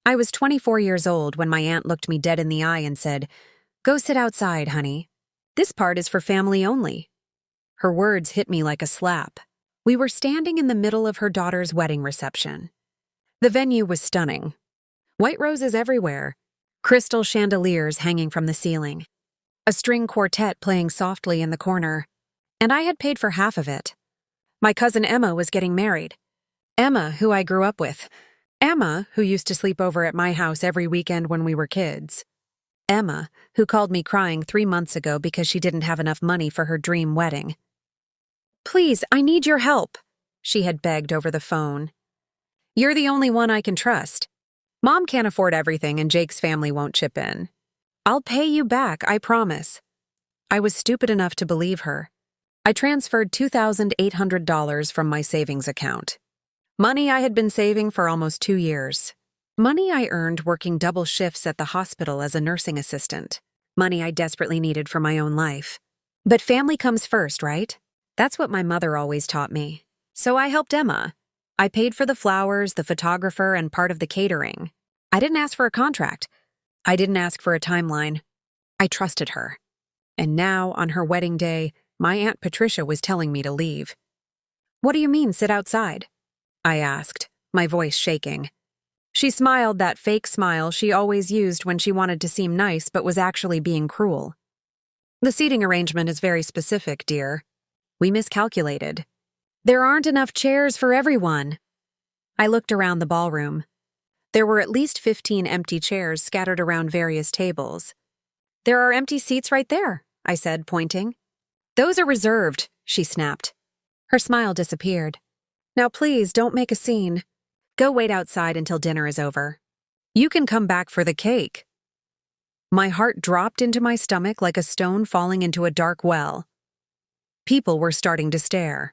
I was 24 years old when my aunt looked me dead in the eye and said, "Go sit outside, honey. This part is for family only." Her words hit me like a slap. We were standing in the middle of her daughter's wedding reception. The venue was stunning. White roses everywhere, crystal chandeliers hanging from the ceiling, a string quartet playing softly in the corner, and I had paid for half of it. My cousin Emma was getting married. Emma, who I grew up with. Emma, who used to sleep over at my house every weekend when we were kids. Emma, who called me crying 3 months ago because she didn't have enough money for her dream wedding. "Please, I need your help," she had begged over the phone. "You're the only one I can trust. Mom can't afford everything and Jake's family won't chip in. I'll pay you back, I promise." I was stupid enough to believe her. I transferred $2,800 from my savings account. Money I had been saving for almost 2 years. Money I earned working double shifts at the hospital as a nursing assistant. Money I desperately needed for my own life. But family comes first, right? That's what my mother always taught me. So I helped Emma. I paid for the flowers, the photographer, and part of the catering. I didn't ask for a contract. I didn't ask for a timeline. I trusted her. And now, on her wedding day, my Aunt Patricia was telling me to leave. "What do you mean, sit outside?" I asked, my voice shaking. She smiled that fake smile she always used when she wanted to seem nice but was actually being cruel. "The seating arrangement is very specific, dear. We miscalculated. There aren't enough chairs for everyone." I looked around the ballroom. There were at least 15 empty chairs scattered around various tables. "There are empty seats right there," I said, pointing. "Those are reserved," she snapped. Her smile disappeared. "Now please, don't make a scene. Go wait outside until dinner is over. You can come back for the cake." My heart dropped into my stomach like a stone falling into a dark well. People were starting to stare.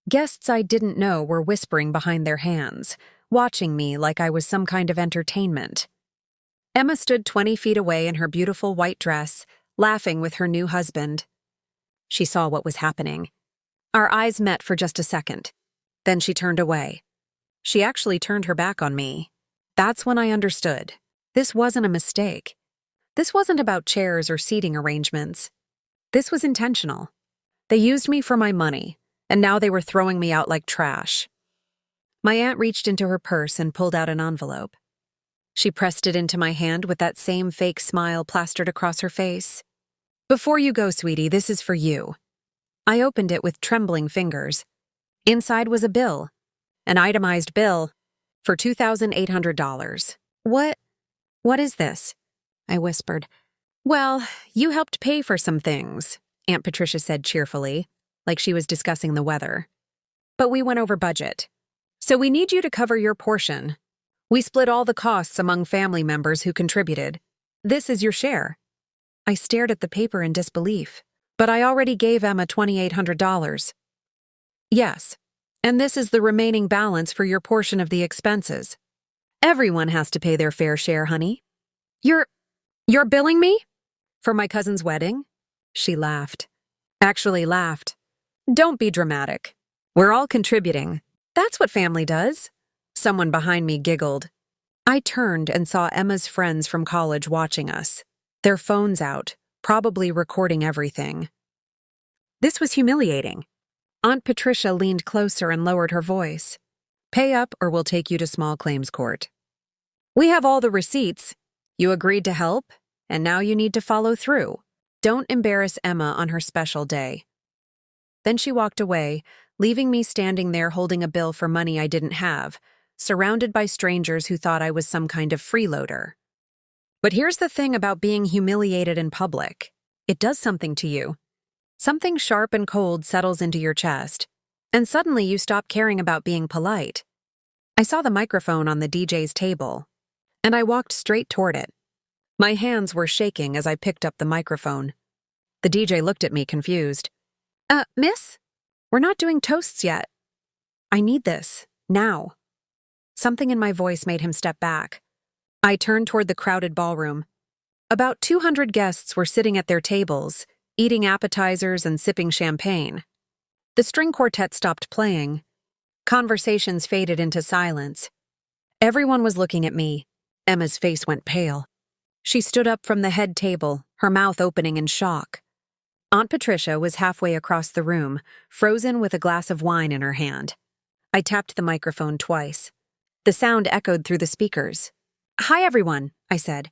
Guests I didn't know were whispering behind their hands, watching me like I was some kind of entertainment. Emma stood 20 feet away in her beautiful white dress, laughing with her new husband. She saw what was happening. Our eyes met for just a second. Then she turned away. She actually turned her back on me. That's when I understood. This wasn't a mistake. This wasn't about chairs or seating arrangements. This was intentional. They used me for my money, and now they were throwing me out like trash. My aunt reached into her purse and pulled out an envelope. She pressed it into my hand with that same fake smile plastered across her face. "Before you go, sweetie, this is for you." I opened it with trembling fingers. Inside was a bill. An itemized bill for $2,800. What is this?" I whispered. "Well, you helped pay for some things," Aunt Patricia said cheerfully, like she was discussing the weather. "But we went over budget. So we need you to cover your portion. We split all the costs among family members who contributed. This is your share." I stared at the paper in disbelief. "But I already gave Emma $2,800. "Yes. And this is the remaining balance for your portion of the expenses. Everyone has to pay their fair share, honey." You're billing me? For my cousin's wedding?" She laughed. Actually laughed. "Don't be dramatic. We're all contributing. That's what family does." Someone behind me giggled. I turned and saw Emma's friends from college watching us, their phones out, probably recording everything. This was humiliating. Aunt Patricia leaned closer and lowered her voice. "Pay up or we'll take you to small claims court. We have all the receipts. You agreed to help, and now you need to follow through. Don't embarrass Emma on her special day." Then she walked away, leaving me standing there holding a bill for money I didn't have, surrounded by strangers who thought I was some kind of freeloader. But here's the thing about being humiliated in public. It does something to you. Something sharp and cold settles into your chest, and suddenly you stop caring about being polite. I saw the microphone on the DJ's table, and I walked straight toward it. My hands were shaking as I picked up the microphone. The DJ looked at me confused. Miss? We're not doing toasts yet." "I need this, now." Something in my voice made him step back. I turned toward the crowded ballroom. About 200 guests were sitting at their tables, eating appetizers and sipping champagne. The string quartet stopped playing. Conversations faded into silence. Everyone was looking at me, Emma's face went pale. She stood up from the head table, her mouth opening in shock. Aunt Patricia was halfway across the room, frozen with a glass of wine in her hand. I tapped the microphone twice. The sound echoed through the speakers. "Hi, everyone," I said.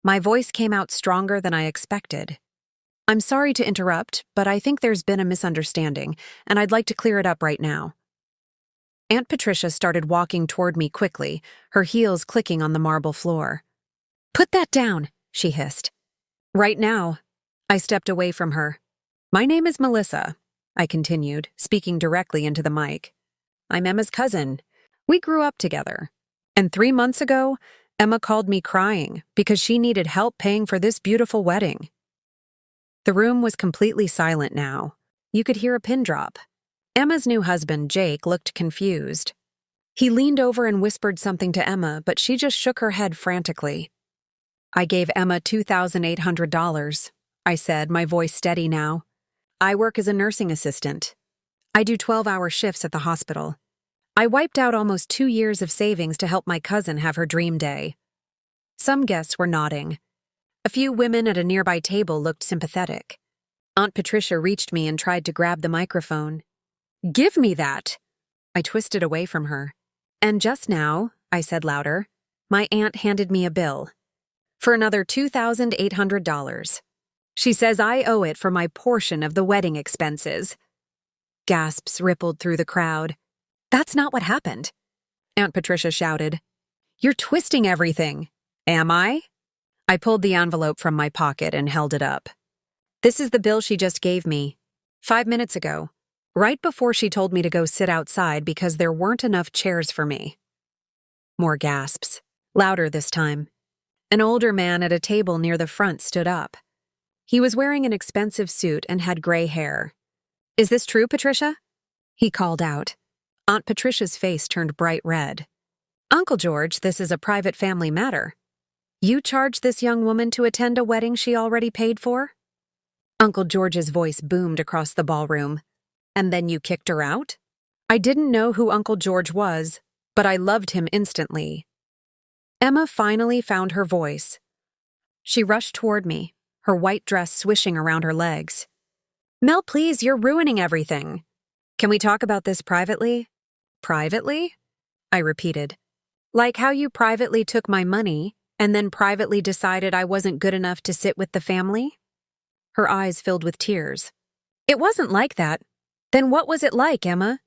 My voice came out stronger than I expected. "I'm sorry to interrupt, but I think there's been a misunderstanding, and I'd like to clear it up right now." Aunt Patricia started walking toward me quickly, her heels clicking on the marble floor. "Put that down," she hissed. "Right now." I stepped away from her. "My name is Melissa," I continued, speaking directly into the mic. "I'm Emma's cousin. We grew up together. And 3 months ago, Emma called me crying because she needed help paying for this beautiful wedding." The room was completely silent now. You could hear a pin drop. Emma's new husband, Jake, looked confused. He leaned over and whispered something to Emma, but she just shook her head frantically. "I gave Emma $2,800, I said, my voice steady now. "I work as a nursing assistant. I do 12-hour shifts at the hospital. I wiped out almost 2 years of savings to help my cousin have her dream day." Some guests were nodding. A few women at a nearby table looked sympathetic. Aunt Patricia reached me and tried to grab the microphone. "Give me that!" I twisted away from her. "And just now," I said louder, "my aunt handed me a bill for another $2,800. She says I owe it for my portion of the wedding expenses." Gasps rippled through the crowd. "That's not what happened," Aunt Patricia shouted. "You're twisting everything." "Am I?" I pulled the envelope from my pocket and held it up. "This is the bill she just gave me 5 minutes ago, right before she told me to go sit outside because there weren't enough chairs for me." More gasps, louder this time. An older man at a table near the front stood up. He was wearing an expensive suit and had gray hair. "Is this true, Patricia?" he called out. Aunt Patricia's face turned bright red. "Uncle George, this is a private family matter. You charged this young woman to attend a wedding she already paid for?" Uncle George's voice boomed across the ballroom. "And then you kicked her out?" I didn't know who Uncle George was, but I loved him instantly. Emma finally found her voice. She rushed toward me, her white dress swishing around her legs. "Mel, please, you're ruining everything. Can we talk about this privately?" "Privately?" I repeated. "Like how you privately took my money and then privately decided I wasn't good enough to sit with the family?" Her eyes filled with tears. "It wasn't like that. Then what was it like, Emma?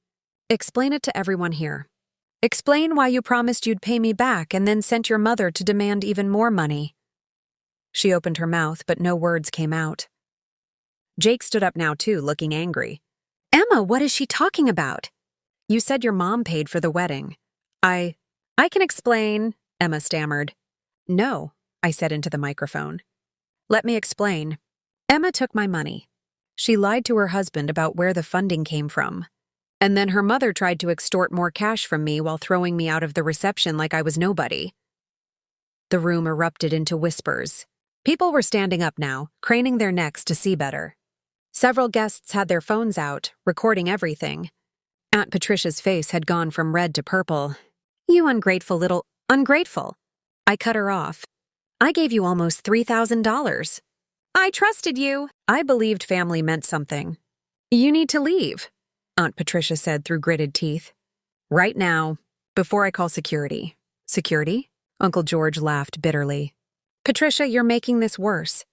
Explain it to everyone here. Explain why you promised you'd pay me back and then sent your mother to demand even more money." She opened her mouth, but no words came out. Jake stood up now too, looking angry. "Emma, what is she talking about? You said your mom paid for the wedding." I can explain," Emma stammered. "No," I said into the microphone. "Let me explain. Emma took my money. She lied to her husband about where the funding came from. And then her mother tried to extort more cash from me while throwing me out of the reception like I was nobody." The room erupted into whispers. People were standing up now, craning their necks to see better. Several guests had their phones out, recording everything. Aunt Patricia's face had gone from red to purple. "You ungrateful little— Ungrateful!" I cut her off. "I gave you almost $3,000. I trusted you. I believed family meant something. You need to leave," Aunt Patricia said through gritted teeth. "Right now, before I call security." "Security?" Uncle George laughed bitterly. "Patricia, you're making this worse.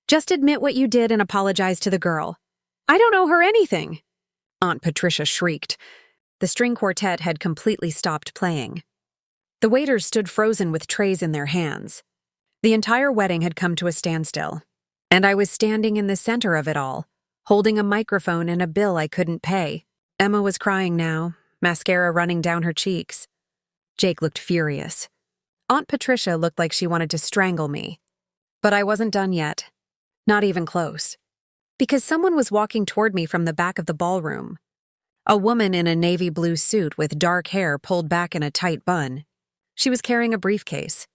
Just admit what you did and apologize to the girl." "I don't owe her anything," Aunt Patricia shrieked. The string quartet had completely stopped playing. The waiters stood frozen with trays in their hands. The entire wedding had come to a standstill, and I was standing in the center of it all, holding a microphone and a bill I couldn't pay. Emma was crying now, mascara running down her cheeks. Jake looked furious. Aunt Patricia looked like she wanted to strangle me. But I wasn't done yet. Not even close. Because someone was walking toward me from the back of the ballroom. A woman in a navy blue suit with dark hair pulled back in a tight bun. She was carrying a briefcase,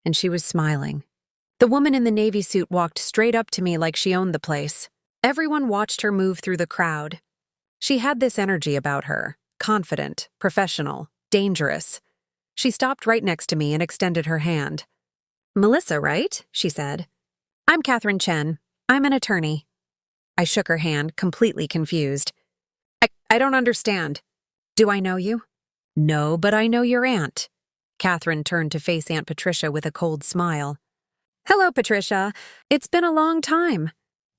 and she was smiling. The woman in the navy suit walked straight up to me like she owned the place. Everyone watched her move through the crowd. She had this energy about her, confident, professional, dangerous. She stopped right next to me and extended her hand. "Melissa, right?" she said. "I'm Catherine Chen. I'm an attorney." I shook her hand, completely confused. I don't understand. Do I know you?" "No, but I know your aunt." Catherine turned to face Aunt Patricia with a cold smile. "Hello, Patricia. It's been a long time."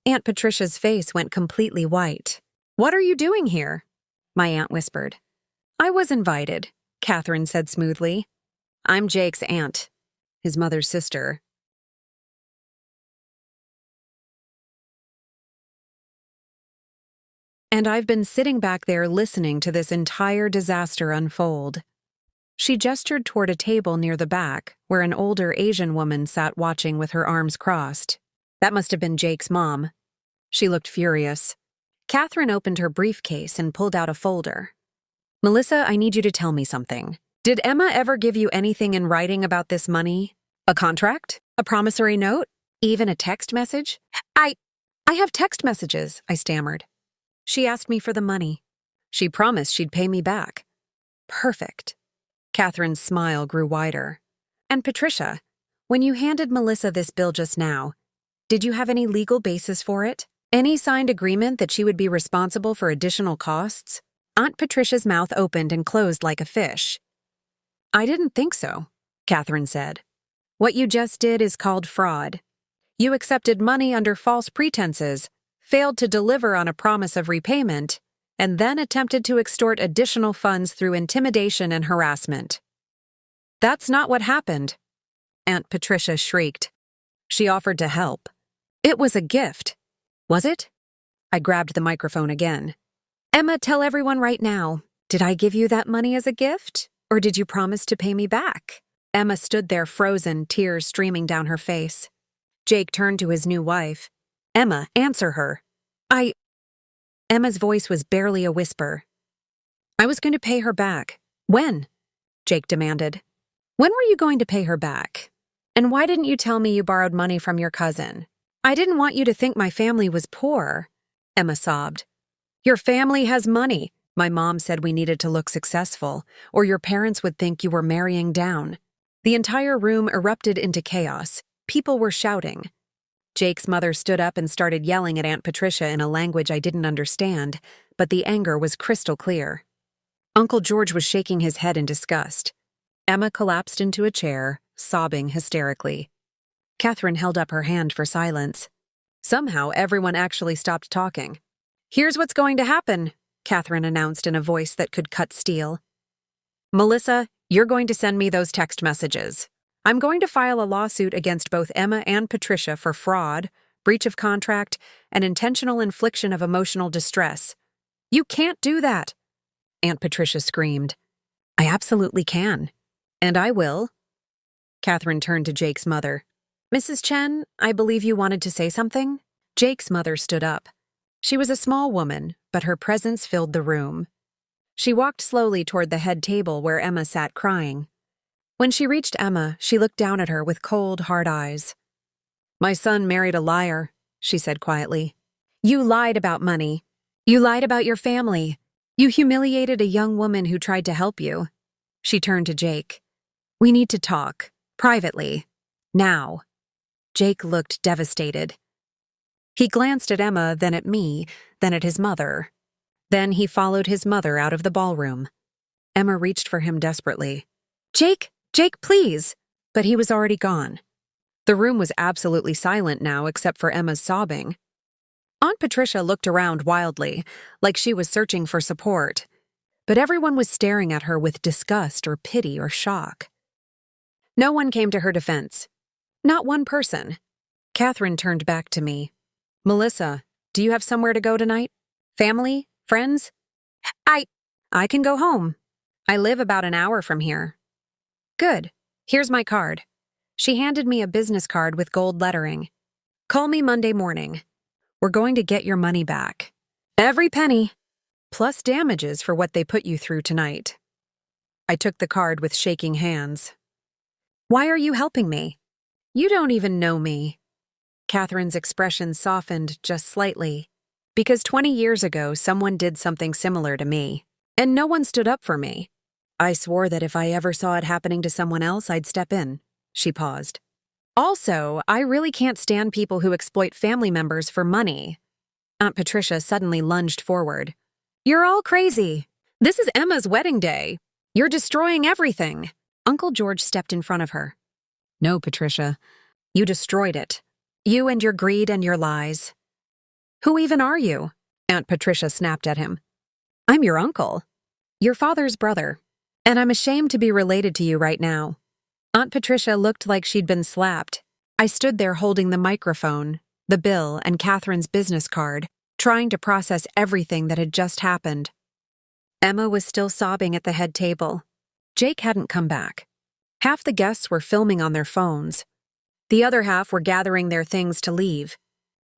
Aunt Patricia's face went completely white. "What are you doing here?" my aunt whispered. "I was invited," Catherine said smoothly. "I'm Jake's aunt, his mother's sister." "And I've been sitting back there listening to this entire disaster unfold." She gestured toward a table near the back, where an older Asian woman sat watching with her arms crossed. That must have been Jake's mom. She looked furious. Catherine opened her briefcase and pulled out a folder. "Melissa, I need you to tell me something. Did Emma ever give you anything in writing about this money? A contract? A promissory note? Even a text message?" I have text messages," I stammered. "She asked me for the money. She promised she'd pay me back." "Perfect." Catherine's smile grew wider. "And Patricia, when you handed Melissa this bill just now, did you have any legal basis for it? Any signed agreement that she would be responsible for additional costs?" Aunt Patricia's mouth opened and closed like a fish. "I didn't think so," Catherine said. "What you just did is called fraud. You accepted money under false pretenses, failed to deliver on a promise of repayment, and then attempted to extort additional funds through intimidation and harassment." "That's not what happened," Aunt Patricia shrieked. "She offered to help. It was a gift." "Was it?" I grabbed the microphone again. "Emma, tell everyone right now, did I give you that money as a gift, or did you promise to pay me back?" Emma stood there frozen, tears streaming down her face. Jake turned to his new wife. "Emma, answer her." Emma's voice was barely a whisper. "I was going to pay her back." "When?" Jake demanded. "When were you going to pay her back? And why didn't you tell me you borrowed money from your cousin?" "I didn't want you to think my family was poor," Emma sobbed. "Your family has money. My mom said we needed to look successful, or your parents would think you were marrying down." The entire room erupted into chaos. People were shouting. Jake's mother stood up and started yelling at Aunt Patricia in a language I didn't understand, but the anger was crystal clear. Uncle George was shaking his head in disgust. Emma collapsed into a chair, sobbing hysterically. Catherine held up her hand for silence. Somehow, everyone actually stopped talking. "Here's what's going to happen," Catherine announced in a voice that could cut steel. "Melissa, you're going to send me those text messages. I'm going to file a lawsuit against both Emma and Patricia for fraud, breach of contract, and intentional infliction of emotional distress." "You can't do that," Aunt Patricia screamed. "I absolutely can. And I will." Catherine turned to Jake's mother. "Mrs. Chen, I believe you wanted to say something?" Jake's mother stood up. She was a small woman, but her presence filled the room. She walked slowly toward the head table where Emma sat crying. When she reached Emma, she looked down at her with cold, hard eyes. "My son married a liar," she said quietly. "You lied about money. You lied about your family. You humiliated a young woman who tried to help you." She turned to Jake. "We need to talk, privately, now." Jake looked devastated. He glanced at Emma, then at me, then at his mother. Then he followed his mother out of the ballroom. Emma reached for him desperately. "Jake! Jake, please!" But he was already gone. The room was absolutely silent now except for Emma's sobbing. Aunt Patricia looked around wildly, like she was searching for support. But everyone was staring at her with disgust or pity or shock. No one came to her defense. Not one person. Catherine turned back to me. "Melissa, do you have somewhere to go tonight? Family? Friends?" I can go home. I live about an hour from here." "Good. Here's my card." She handed me a business card with gold lettering. "Call me Monday morning. We're going to get your money back. Every penny. Plus damages for what they put you through tonight." I took the card with shaking hands. "Why are you helping me? You don't even know me." Catherine's expression softened just slightly. "Because 20 years ago, someone did something similar to me, and no one stood up for me. I swore that if I ever saw it happening to someone else, I'd step in. She paused. Also, I really can't stand people who exploit family members for money. Aunt Patricia suddenly lunged forward. You're all crazy. This is Emma's wedding day. You're destroying everything. Uncle George stepped in front of her. No, Patricia. You destroyed it. You and your greed and your lies. Who even are you? Aunt Patricia snapped at him. I'm your uncle. Your father's brother. And I'm ashamed to be related to you right now. Aunt Patricia looked like she'd been slapped. I stood there holding the microphone, the bill, and Catherine's business card, trying to process everything that had just happened. Emma was still sobbing at the head table. Jake hadn't come back. Half the guests were filming on their phones. The other half were gathering their things to leave.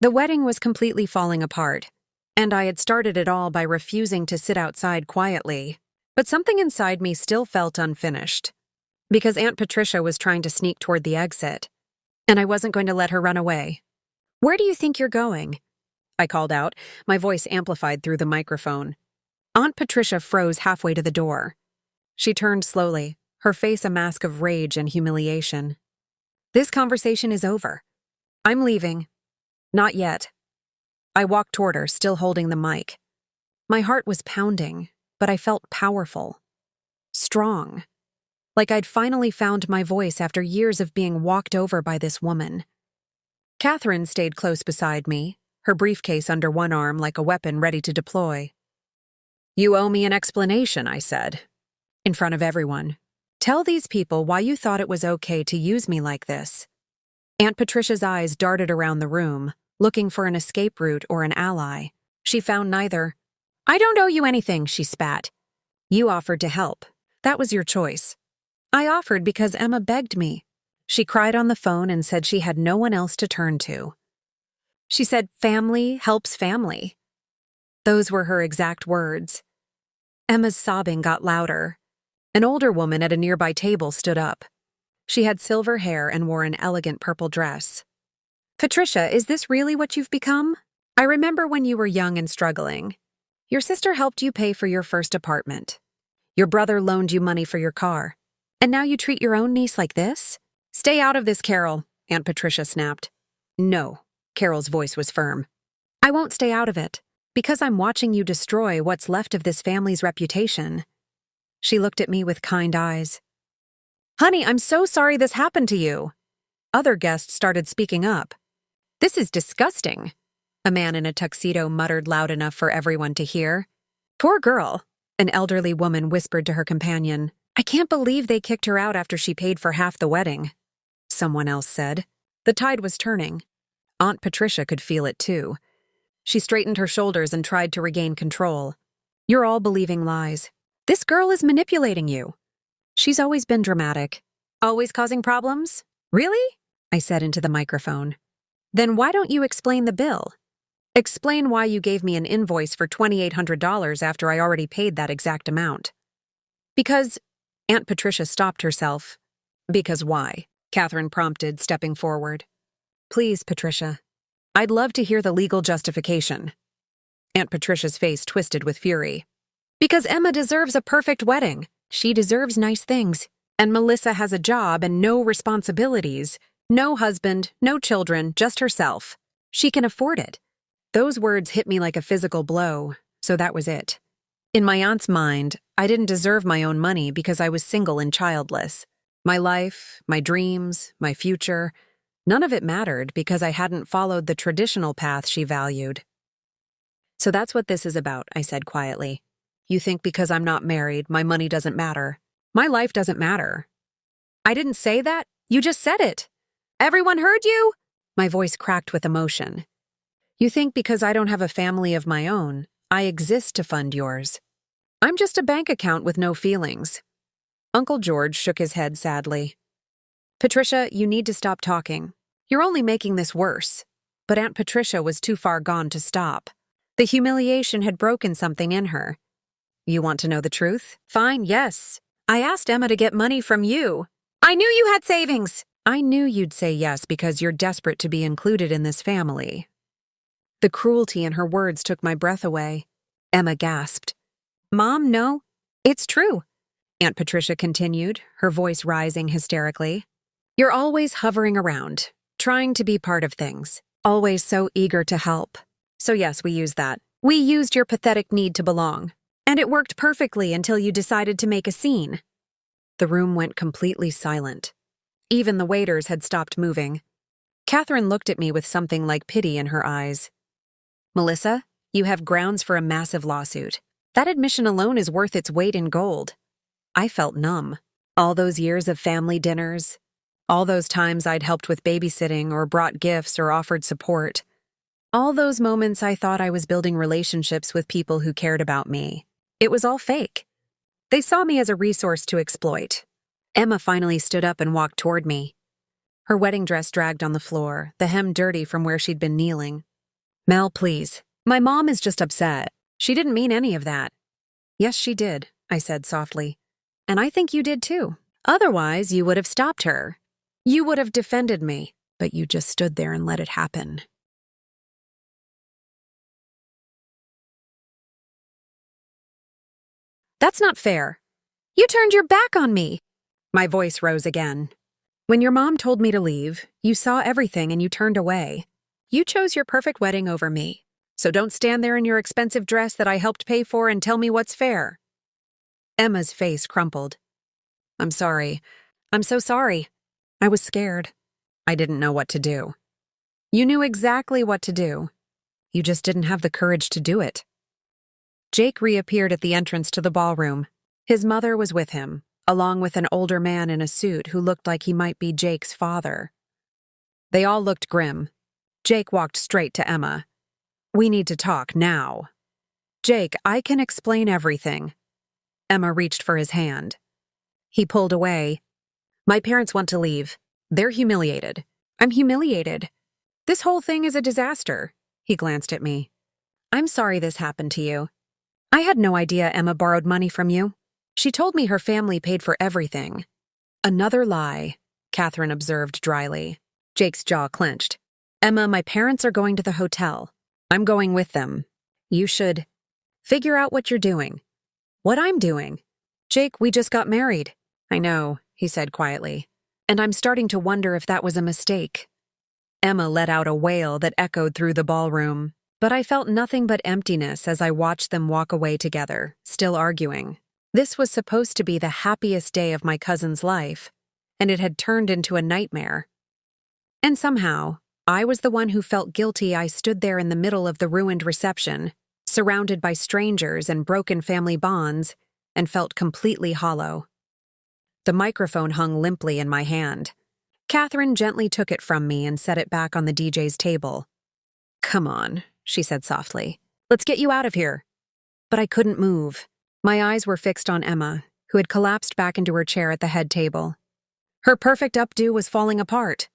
The wedding was completely falling apart, and I had started it all by refusing to sit outside quietly. But something inside me still felt unfinished, because Aunt Patricia was trying to sneak toward the exit, and I wasn't going to let her run away. Where do you think you're going? I called out, my voice amplified through the microphone. Aunt Patricia froze halfway to the door. She turned slowly, her face a mask of rage and humiliation. This conversation is over. I'm leaving. Not yet. I walked toward her, still holding the mic. My heart was pounding, but I felt powerful. Strong. Like I'd finally found my voice after years of being walked over by this woman. Catherine stayed close beside me, her briefcase under one arm like a weapon ready to deploy. You owe me an explanation, I said, in front of everyone. Tell these people why you thought it was okay to use me like this. Aunt Patricia's eyes darted around the room, looking for an escape route or an ally. She found neither. I don't owe you anything, she spat. You offered to help. That was your choice. I offered because Emma begged me. She cried on the phone and said she had no one else to turn to. She said, family helps family. Those were her exact words. Emma's sobbing got louder. An older woman at a nearby table stood up. She had silver hair and wore an elegant purple dress. Patricia, is this really what you've become? I remember when you were young and struggling. Your sister helped you pay for your first apartment. Your brother loaned you money for your car. And now you treat your own niece like this? Stay out of this, Carol, Aunt Patricia snapped. No, Carol's voice was firm. I won't stay out of it, because I'm watching you destroy what's left of this family's reputation. She looked at me with kind eyes. Honey, I'm so sorry this happened to you. Other guests started speaking up. This is disgusting, a man in a tuxedo muttered loud enough for everyone to hear. Poor girl, an elderly woman whispered to her companion. I can't believe they kicked her out after she paid for half the wedding, someone else said. The tide was turning. Aunt Patricia could feel it too. She straightened her shoulders and tried to regain control. You're all believing lies. This girl is manipulating you. She's always been dramatic. Always causing problems? Really? I said into the microphone. Then why don't you explain the bill? Explain why you gave me an invoice for $2,800 after I already paid that exact amount. Because Aunt Patricia stopped herself. Because why? Catherine prompted, stepping forward. Please, Patricia. I'd love to hear the legal justification. Aunt Patricia's face twisted with fury. Because Emma deserves a perfect wedding. She deserves nice things. And Melissa has a job and no responsibilities. No husband, no children, just herself. She can afford it. Those words hit me like a physical blow, so that was it. In my aunt's mind, I didn't deserve my own money because I was single and childless. My life, my dreams, my future, none of it mattered because I hadn't followed the traditional path she valued. So that's what this is about, I said quietly. You think because I'm not married, my money doesn't matter. My life doesn't matter. I didn't say that. You just said it. Everyone heard you? My voice cracked with emotion. You think because I don't have a family of my own, I exist to fund yours. I'm just a bank account with no feelings. Uncle George shook his head sadly. Patricia, you need to stop talking. You're only making this worse. But Aunt Patricia was too far gone to stop. The humiliation had broken something in her. You want to know the truth? Fine, yes. I asked Emma to get money from you. I knew you had savings. I knew you'd say yes because you're desperate to be included in this family. The cruelty in her words took my breath away. Emma gasped. Mom, no. It's true. Aunt Patricia continued, her voice rising hysterically. You're always hovering around, trying to be part of things, always so eager to help. So yes, we used that. We used your pathetic need to belong. And it worked perfectly until you decided to make a scene. The room went completely silent. Even the waiters had stopped moving. Catherine looked at me with something like pity in her eyes. Melissa, you have grounds for a massive lawsuit. That admission alone is worth its weight in gold. I felt numb. All those years of family dinners, all those times I'd helped with babysitting or brought gifts or offered support. All those moments I thought I was building relationships with people who cared about me. It was all fake. They saw me as a resource to exploit. Emma finally stood up and walked toward me. Her wedding dress dragged on the floor, the hem dirty from where she'd been kneeling. Mel, please. My mom is just upset. She didn't mean any of that. Yes, she did, I said softly. And I think you did too. Otherwise, you would have stopped her. You would have defended me, but you just stood there and let it happen. That's not fair. You turned your back on me. My voice rose again. When your mom told me to leave, you saw everything and you turned away. You chose your perfect wedding over me. So don't stand there in your expensive dress that I helped pay for and tell me what's fair. Emma's face crumpled. I'm sorry. I'm so sorry. I was scared. I didn't know what to do. You knew exactly what to do. You just didn't have the courage to do it. Jake reappeared at the entrance to the ballroom. His mother was with him, along with an older man in a suit who looked like he might be Jake's father. They all looked grim. Jake walked straight to Emma. We need to talk now. Jake, I can explain everything. Emma reached for his hand. He pulled away. My parents want to leave. They're humiliated. I'm humiliated. This whole thing is a disaster. He glanced at me. I'm sorry this happened to you. I had no idea Emma borrowed money from you. She told me her family paid for everything. Another lie, Catherine observed dryly. Jake's jaw clenched. Emma, my parents are going to the hotel. I'm going with them. You should figure out what you're doing. What I'm doing. Jake, we just got married. I know, he said quietly. And I'm starting to wonder if that was a mistake. Emma let out a wail that echoed through the ballroom. But I felt nothing but emptiness as I watched them walk away together, still arguing. This was supposed to be the happiest day of my cousin's life, and it had turned into a nightmare. And somehow, I was the one who felt guilty. I stood there in the middle of the ruined reception, surrounded by strangers and broken family bonds, and felt completely hollow. The microphone hung limply in my hand. Catherine gently took it from me and set it back on the DJ's table. Come on, she said softly. Let's get you out of here. But I couldn't move. My eyes were fixed on Emma, who had collapsed back into her chair at the head table. Her perfect updo was falling apart.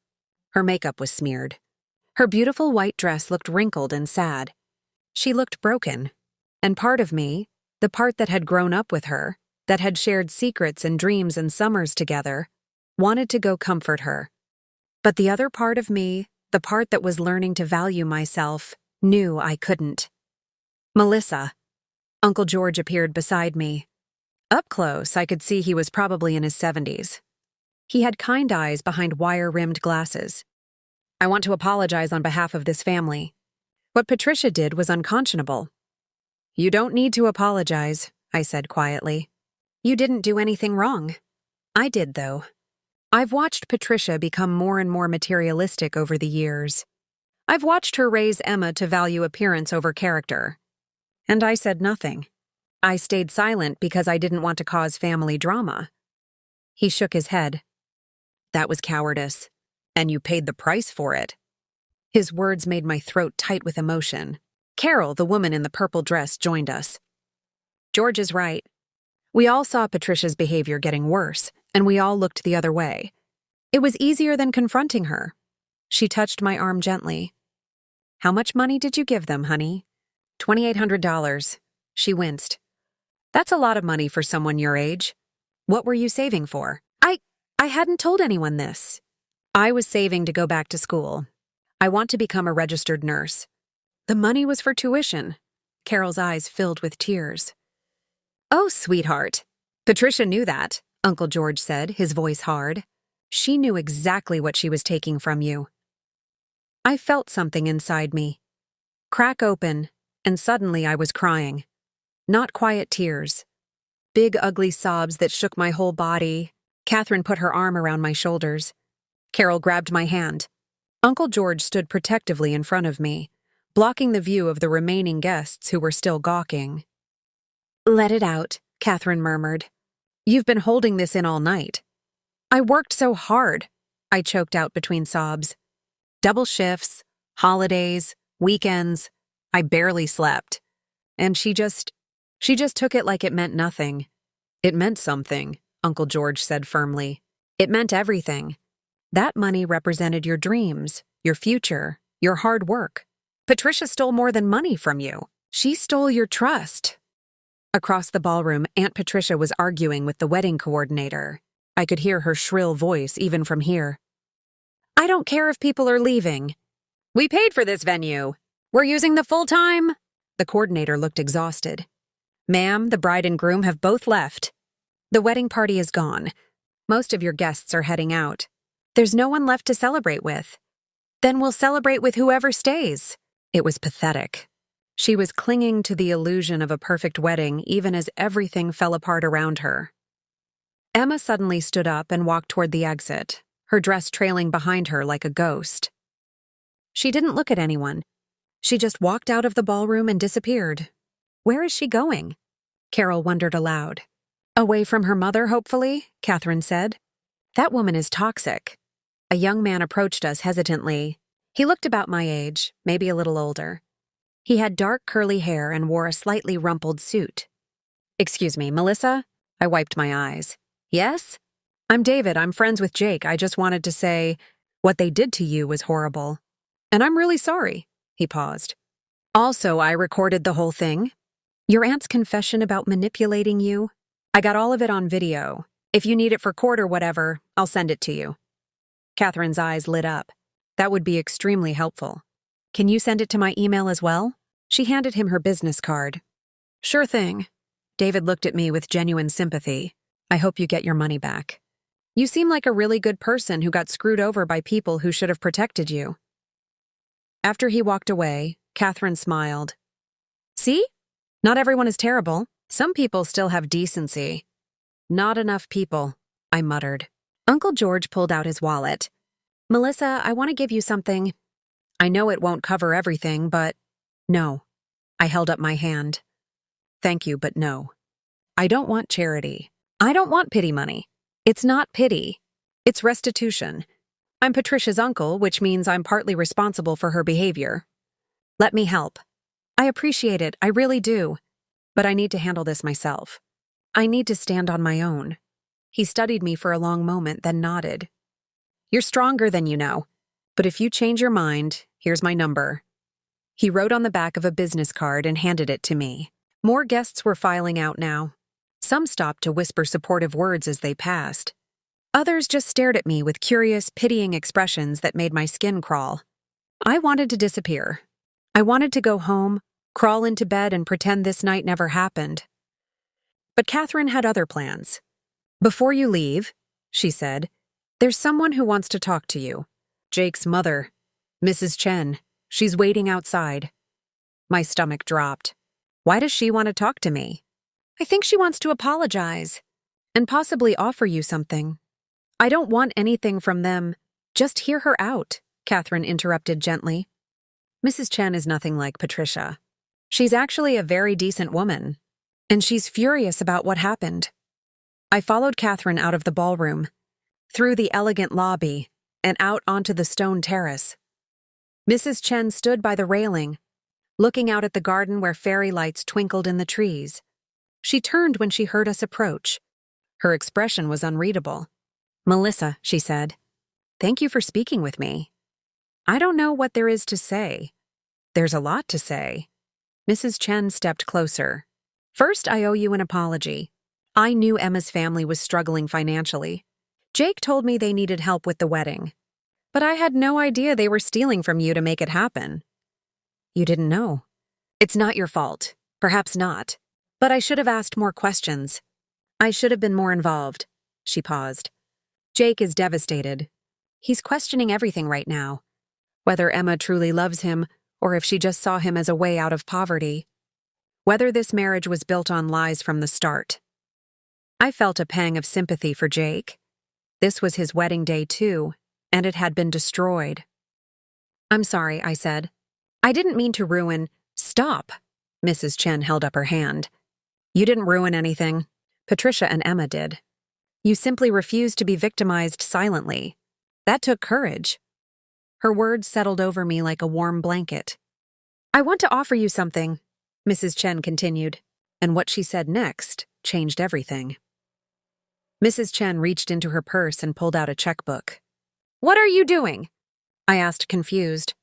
Her makeup was smeared. Her beautiful white dress looked wrinkled and sad. She looked broken. And part of me, the part that had grown up with her, that had shared secrets and dreams and summers together, wanted to go comfort her. But the other part of me, the part that was learning to value myself, knew I couldn't. Melissa. Uncle George appeared beside me. Up close, I could see he was probably in his 70s. He had kind eyes behind wire-rimmed glasses. I want to apologize on behalf of this family. What Patricia did was unconscionable. You don't need to apologize, I said quietly. You didn't do anything wrong. I did, though. I've watched Patricia become more and more materialistic over the years. I've watched her raise Emma to value appearance over character. And I said nothing. I stayed silent because I didn't want to cause family drama. He shook his head. That was cowardice, and you paid the price for it. His words made my throat tight with emotion. Carol, the woman in the purple dress, joined us. George is right. We all saw Patricia's behavior getting worse, and we all looked the other way. It was easier than confronting her. She touched my arm gently. How much money did you give them, honey? $2,800. She winced. That's a lot of money for someone your age. What were you saving for? I hadn't told anyone this. I was saving to go back to school. I want to become a registered nurse. The money was for tuition. Carol's eyes filled with tears. Oh, sweetheart. Patricia knew that, Uncle George said, his voice hard. She knew exactly what she was taking from you. I felt something inside me crack open, and suddenly I was crying. Not quiet tears. Big, ugly sobs that shook my whole body. Catherine put her arm around my shoulders. Carol grabbed my hand. Uncle George stood protectively in front of me, blocking the view of the remaining guests who were still gawking. "Let it out," Catherine murmured. "You've been holding this in all night." "I worked so hard," I choked out between sobs. Double shifts, holidays, weekends. I barely slept. And she just took it like it meant nothing. "It meant something," Uncle George said firmly. "It meant everything. That money represented your dreams, your future, your hard work. Patricia stole more than money from you. She stole your trust." Across the ballroom, Aunt Patricia was arguing with the wedding coordinator. I could hear her shrill voice even from here. "I don't care if people are leaving. We paid for this venue. We're using the full time." The coordinator looked exhausted. "Ma'am, the bride and groom have both left. The wedding party is gone. Most of your guests are heading out. There's no one left to celebrate with. Then we'll celebrate with whoever stays." It was pathetic. She was clinging to the illusion of a perfect wedding even as everything fell apart around her. Emma suddenly stood up and walked toward the exit, her dress trailing behind her like a ghost. She didn't look at anyone. She just walked out of the ballroom and disappeared. Where is she going? Carol wondered aloud. "Away from her mother, hopefully," Catherine said. "That woman is toxic." A young man approached us hesitantly. He looked about my age, maybe a little older. He had dark curly hair and wore a slightly rumpled suit. "Excuse me, Melissa?" I wiped my eyes. "Yes? I'm David. I'm friends with Jake. I just wanted to say, what they did to you was horrible. And I'm really sorry." He paused. "Also, I recorded the whole thing. Your aunt's confession about manipulating you. I got all of it on video. If you need it for court or whatever, I'll send it to you." Catherine's eyes lit up. "That would be extremely helpful. Can you send it to my email as well?" She handed him her business card. "Sure thing." David looked at me with genuine sympathy. "I hope you get your money back. You seem like a really good person who got screwed over by people who should have protected you." After he walked away, Catherine smiled. "See? Not everyone is terrible. Some people still have decency." "Not enough people," I muttered. Uncle George pulled out his wallet. "Melissa, I want to give you something. I know it won't cover everything, but..." "No." I held up my hand. "Thank you, but no. I don't want charity. I don't want pity money. It's not pity. It's restitution. I'm Patricia's uncle, which means I'm partly responsible for her behavior. Let me help. I appreciate it, I really do. But I need to handle this myself. I need to stand on my own." He studied me for a long moment, then nodded. "You're stronger than you know. But if you change your mind, here's my number." He wrote on the back of a business card and handed it to me. More guests were filing out now. Some stopped to whisper supportive words as they passed. Others just stared at me with curious, pitying expressions that made my skin crawl. I wanted to disappear. I wanted to go home, crawl into bed and pretend this night never happened. But Catherine had other plans. "Before you leave," she said, "there's someone who wants to talk to you. Jake's mother, Mrs. Chen. She's waiting outside." My stomach dropped. Why does she want to talk to me? "I think she wants to apologize. And possibly offer you something." "I don't want anything from them. Just hear her out," Catherine interrupted gently. "Mrs. Chen is nothing like Patricia. She's actually a very decent woman. And she's furious about what happened." I followed Catherine out of the ballroom, through the elegant lobby, and out onto the stone terrace. Mrs. Chen stood by the railing, looking out at the garden where fairy lights twinkled in the trees. She turned when she heard us approach. Her expression was unreadable. "Melissa," she said, "thank you for speaking with me. I don't know what there is to say. There's a lot to say." Mrs. Chen stepped closer. "First, I owe you an apology. I knew Emma's family was struggling financially. Jake told me they needed help with the wedding. But I had no idea they were stealing from you to make it happen." "You didn't know." "It's not your fault. Perhaps not. But I should have asked more questions. I should have been more involved. She paused. Jake is devastated. He's questioning everything right now. Whether Emma truly loves him, or if she just saw him as a way out of poverty. Whether this marriage was built on lies from the start. I felt a pang of sympathy for Jake. This was his wedding day too, and it had been destroyed. I'm sorry, I said. I didn't mean to ruin— Stop! Mrs. Chen held up her hand. You didn't ruin anything. Patricia and Emma did. You simply refused to be victimized silently. That took courage. Her words settled over me like a warm blanket. I want to offer you something, Mrs. Chen continued, and what she said next changed everything. Mrs. Chen reached into her purse and pulled out a checkbook. What are you doing? I asked, confused.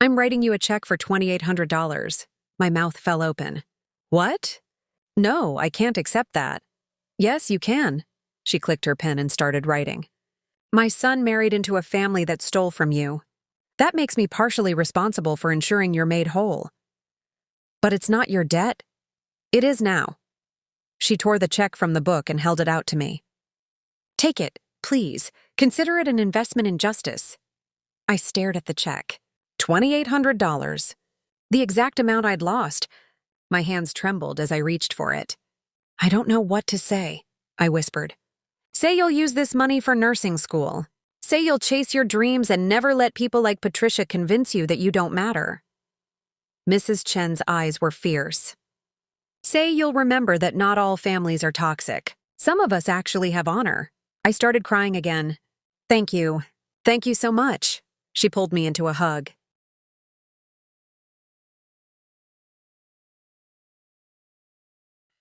I'm writing you a check for $2,800. My mouth fell open. What? No, I can't accept that. Yes, you can. She clicked her pen and started writing. My son married into a family that stole from you. That makes me partially responsible for ensuring you're made whole. But it's not your debt. It is now. She tore the check from the book and held it out to me. Take it, please. Consider it an investment in justice. I stared at the check. $2,800. The exact amount I'd lost. My hands trembled as I reached for it. I don't know what to say, I whispered. Say you'll use this money for nursing school. Say you'll chase your dreams and never let people like Patricia convince you that you don't matter. Mrs. Chen's eyes were fierce. Say you'll remember that not all families are toxic. Some of us actually have honor. I started crying again. Thank you. Thank you so much. She pulled me into a hug.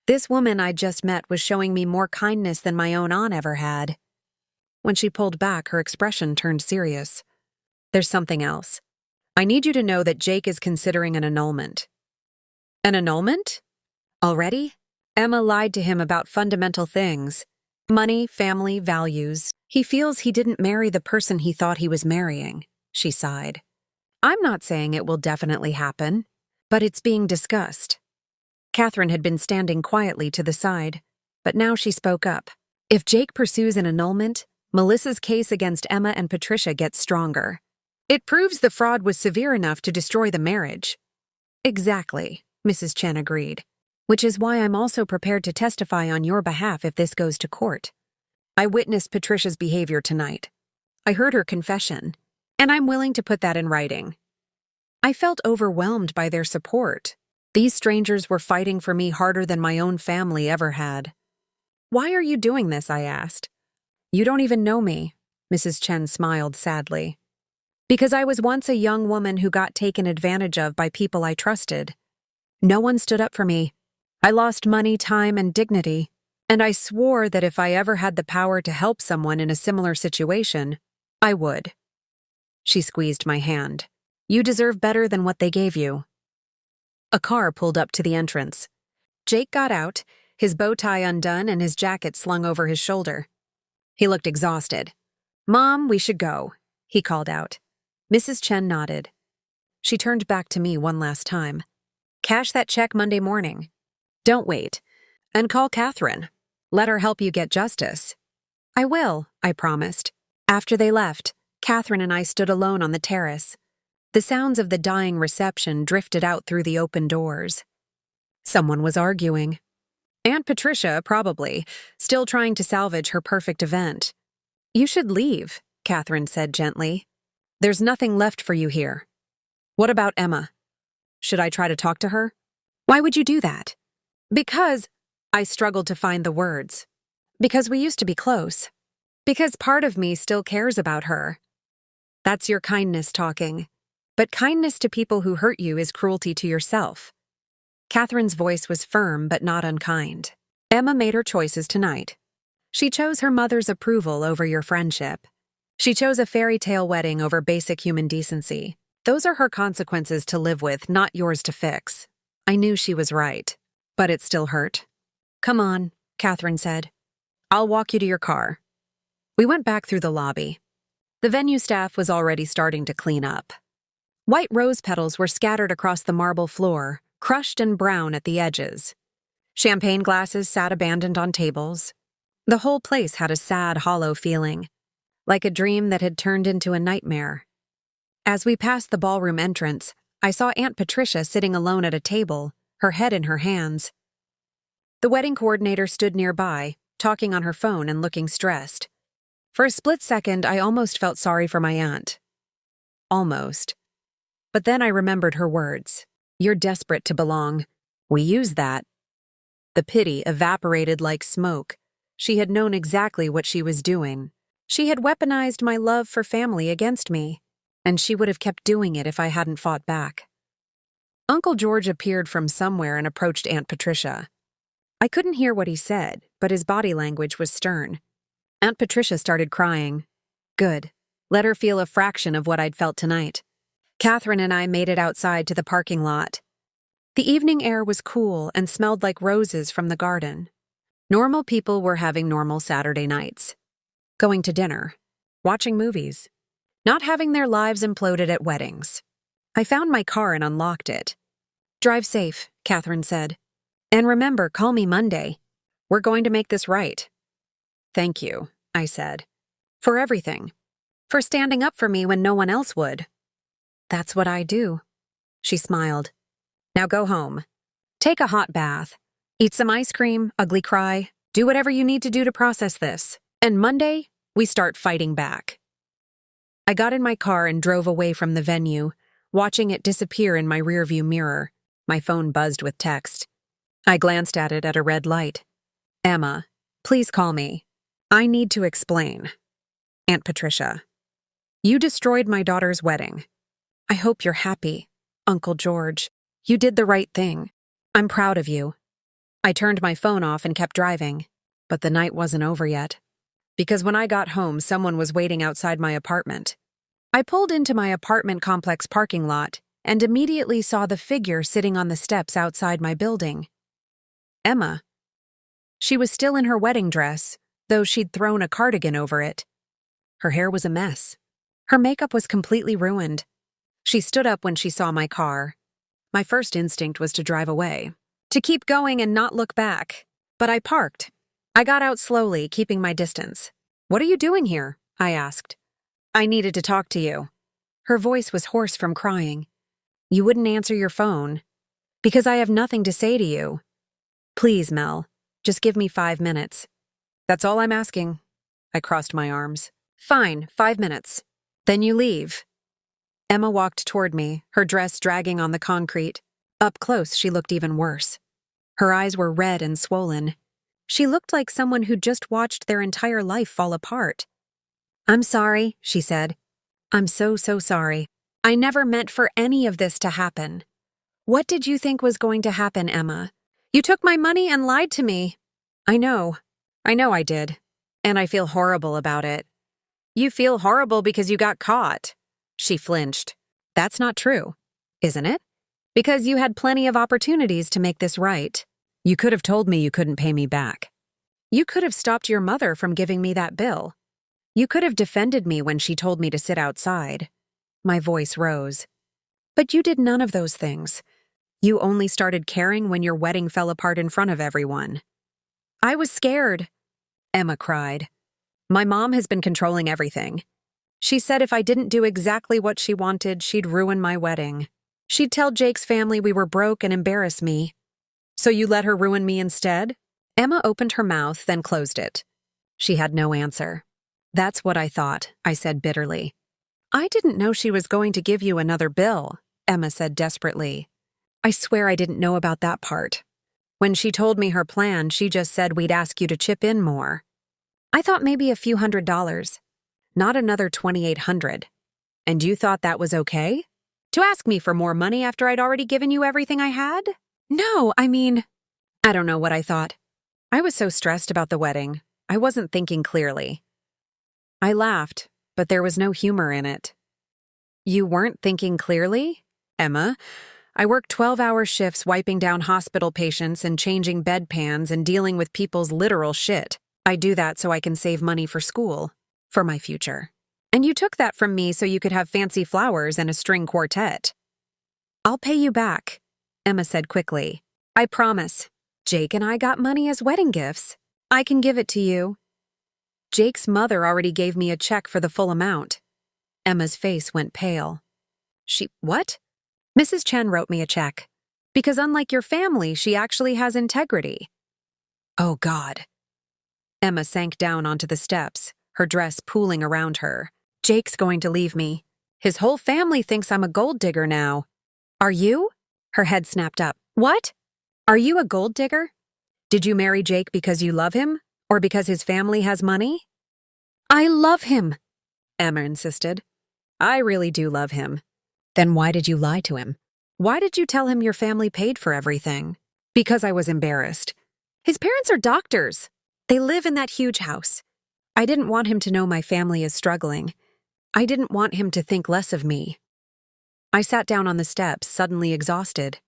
This woman I'd just met was showing me more kindness than my own aunt ever had. When she pulled back, her expression turned serious. There's something else. I need you to know that Jake is considering an annulment. An annulment? Already? Emma lied to him about fundamental things. Money, family, values. He feels he didn't marry the person he thought he was marrying. She sighed. I'm not saying it will definitely happen, but it's being discussed. Catherine had been standing quietly to the side, but now she spoke up. If Jake pursues an annulment, Melissa's case against Emma and Patricia gets stronger. It proves the fraud was severe enough to destroy the marriage. Exactly, Mrs. Chen agreed, which is why I'm also prepared to testify on your behalf if this goes to court. I witnessed Patricia's behavior tonight. I heard her confession, and I'm willing to put that in writing. I felt overwhelmed by their support. These strangers were fighting for me harder than my own family ever had. Why are you doing this? I asked. You don't even know me, Mrs. Chen smiled sadly. Because I was once a young woman who got taken advantage of by people I trusted. No one stood up for me. I lost money, time, and dignity, and I swore that if I ever had the power to help someone in a similar situation, I would. She squeezed my hand. You deserve better than what they gave you. A car pulled up to the entrance. Jake got out, his bow tie undone and his jacket slung over his shoulder. He looked exhausted. Mom, we should go, he called out. Mrs. Chen nodded. She turned back to me one last time. Cash that check Monday morning. Don't wait. And call Catherine. Let her help you get justice. I will, I promised. After they left, Catherine and I stood alone on the terrace. The sounds of the dying reception drifted out through the open doors. Someone was arguing. Aunt Patricia, probably, still trying to salvage her perfect event. You should leave, Catherine said gently. There's nothing left for you here. What about Emma? Should I try to talk to her? Why would you do that? Because, I struggled to find the words. Because we used to be close. Because part of me still cares about her. That's your kindness talking. But kindness to people who hurt you is cruelty to yourself. Catherine's voice was firm but not unkind. Emma made her choices tonight. She chose her mother's approval over your friendship. She chose a fairy tale wedding over basic human decency. Those are her consequences to live with, not yours to fix. I knew she was right, but it still hurt. Come on, Catherine said. I'll walk you to your car. We went back through the lobby. The venue staff was already starting to clean up. White rose petals were scattered across the marble floor, crushed and brown at the edges. Champagne glasses sat abandoned on tables. The whole place had a sad, hollow feeling, like a dream that had turned into a nightmare. As we passed the ballroom entrance, I saw Aunt Patricia sitting alone at a table, her head in her hands. The wedding coordinator stood nearby, talking on her phone and looking stressed. For a split second, I almost felt sorry for my aunt. Almost. But then I remembered her words. "You're desperate to belong. We use that." The pity evaporated like smoke. She had known exactly what she was doing. She had weaponized my love for family against me, and she would have kept doing it if I hadn't fought back. Uncle George appeared from somewhere and approached Aunt Patricia. I couldn't hear what he said, but his body language was stern. Aunt Patricia started crying. Good. Let her feel a fraction of what I'd felt tonight. Catherine and I made it outside to the parking lot. The evening air was cool and smelled like roses from the garden. Normal people were having normal Saturday nights. Going to dinner. Watching movies. Not having their lives imploded at weddings. I found my car and unlocked it. "Drive safe," Catherine said. "And remember, call me Monday. We're going to make this right." "Thank you," I said. "For everything. For standing up for me when no one else would." "That's what I do." She smiled. "Now go home. Take a hot bath. Eat some ice cream, ugly cry. Do whatever you need to do to process this. And Monday, we start fighting back." I got in my car and drove away from the venue, watching it disappear in my rearview mirror. My phone buzzed with text. I glanced at it at a red light. "Emma, please call me. I need to explain. Aunt Patricia. You destroyed my daughter's wedding. I hope you're happy. Uncle George, you did the right thing. I'm proud of you." I turned my phone off and kept driving, but the night wasn't over yet. Because when I got home, someone was waiting outside my apartment. I pulled into my apartment complex parking lot and immediately saw the figure sitting on the steps outside my building. Emma. She was still in her wedding dress, though she'd thrown a cardigan over it. Her hair was a mess. Her makeup was completely ruined. She stood up when she saw my car. My first instinct was to drive away, to keep going and not look back. But I parked. I got out slowly, keeping my distance. "What are you doing here?" I asked. "I needed to talk to you." Her voice was hoarse from crying. "You wouldn't answer your phone." "Because I have nothing to say to you." "Please, Mel, just give me 5 minutes." "That's all I'm asking." I crossed my arms. "Fine, 5 minutes. Then you leave." Emma walked toward me, her dress dragging on the concrete. Up close, she looked even worse. Her eyes were red and swollen. She looked like someone who'd just watched their entire life fall apart. "I'm sorry," she said. "I'm so sorry. I never meant for any of this to happen." "What did you think was going to happen, Emma? You took my money and lied to me." I know I did. And I feel horrible about it." "You feel horrible because you got caught." She flinched. "That's not true, isn't it? Because you had plenty of opportunities to make this right. You could have told me you couldn't pay me back. You could have stopped your mother from giving me that bill. You could have defended me when she told me to sit outside." My voice rose. "But you did none of those things. You only started caring when your wedding fell apart in front of everyone." "I was scared," Emma cried. "My mom has been controlling everything. She said if I didn't do exactly what she wanted, she'd ruin my wedding. She'd tell Jake's family we were broke and embarrass me." "So you let her ruin me instead?" Emma opened her mouth, then closed it. She had no answer. "That's what I thought," I said bitterly. "I didn't know she was going to give you another bill," Emma said desperately. "I swear I didn't know about that part. When she told me her plan, she just said we'd ask you to chip in more. I thought maybe a few $100s, not another $2,800. And you thought that was okay? To ask me for more money after I'd already given you everything I had? No, I mean, I don't know what I thought. I was so stressed about the wedding, I wasn't thinking clearly." I laughed, but there was no humor in it. "You weren't thinking clearly? Emma, I work 12-hour shifts wiping down hospital patients and changing bedpans and dealing with people's literal shit. I do that so I can save money for school, for my future. And you took that from me so you could have fancy flowers and a string quartet." "I'll pay you back," Emma said quickly. "I promise. Jake and I got money as wedding gifts. I can give it to you. Jake's mother already gave me a check for the full amount. Emma's face went pale. What? Mrs. Chen wrote me a check. Because unlike your family, she actually has integrity. Oh, God. Emma sank down onto the steps, her dress pooling around her. Jake's going to leave me. His whole family thinks I'm a gold digger now. Are you? Her head snapped up. What? Are you a gold digger? Did you marry Jake because you love him? Or because his family has money? I love him, Emma insisted. I really do love him. Then why did you lie to him? Why did you tell him your family paid for everything? Because I was embarrassed. His parents are doctors. They live in that huge house. I didn't want him to know my family is struggling. I didn't want him to think less of me. I sat down on the steps, suddenly exhausted.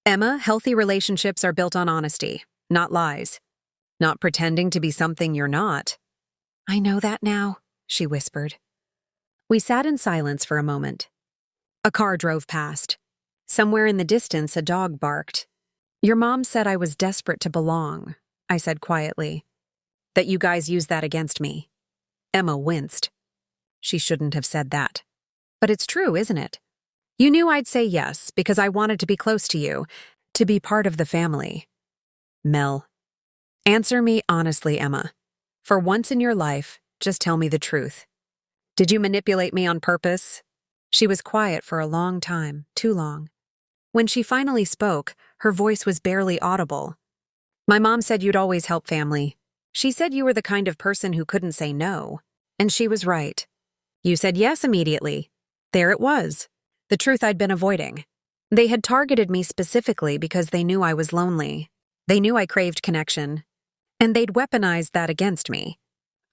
Emma, healthy relationships are built on honesty, not lies. Not pretending to be something you're not. I know that now, she whispered. We sat in silence for a moment. A car drove past. Somewhere in the distance, a dog barked. Your mom said I was desperate to belong, I said quietly. That you guys use that against me. Emma winced. She shouldn't have said that. But it's true, isn't it? You knew I'd say yes because I wanted to be close to you, to be part of the family. Mel. Answer me honestly, Emma. For once in your life, just tell me the truth. Did you manipulate me on purpose? She was quiet for a long time, too long. When she finally spoke, her voice was barely audible. My mom said you'd always help family. She said you were the kind of person who couldn't say no. And she was right. You said yes immediately. There it was. The truth I'd been avoiding. They had targeted me specifically because they knew I was lonely. They knew I craved connection. And they'd weaponized that against me.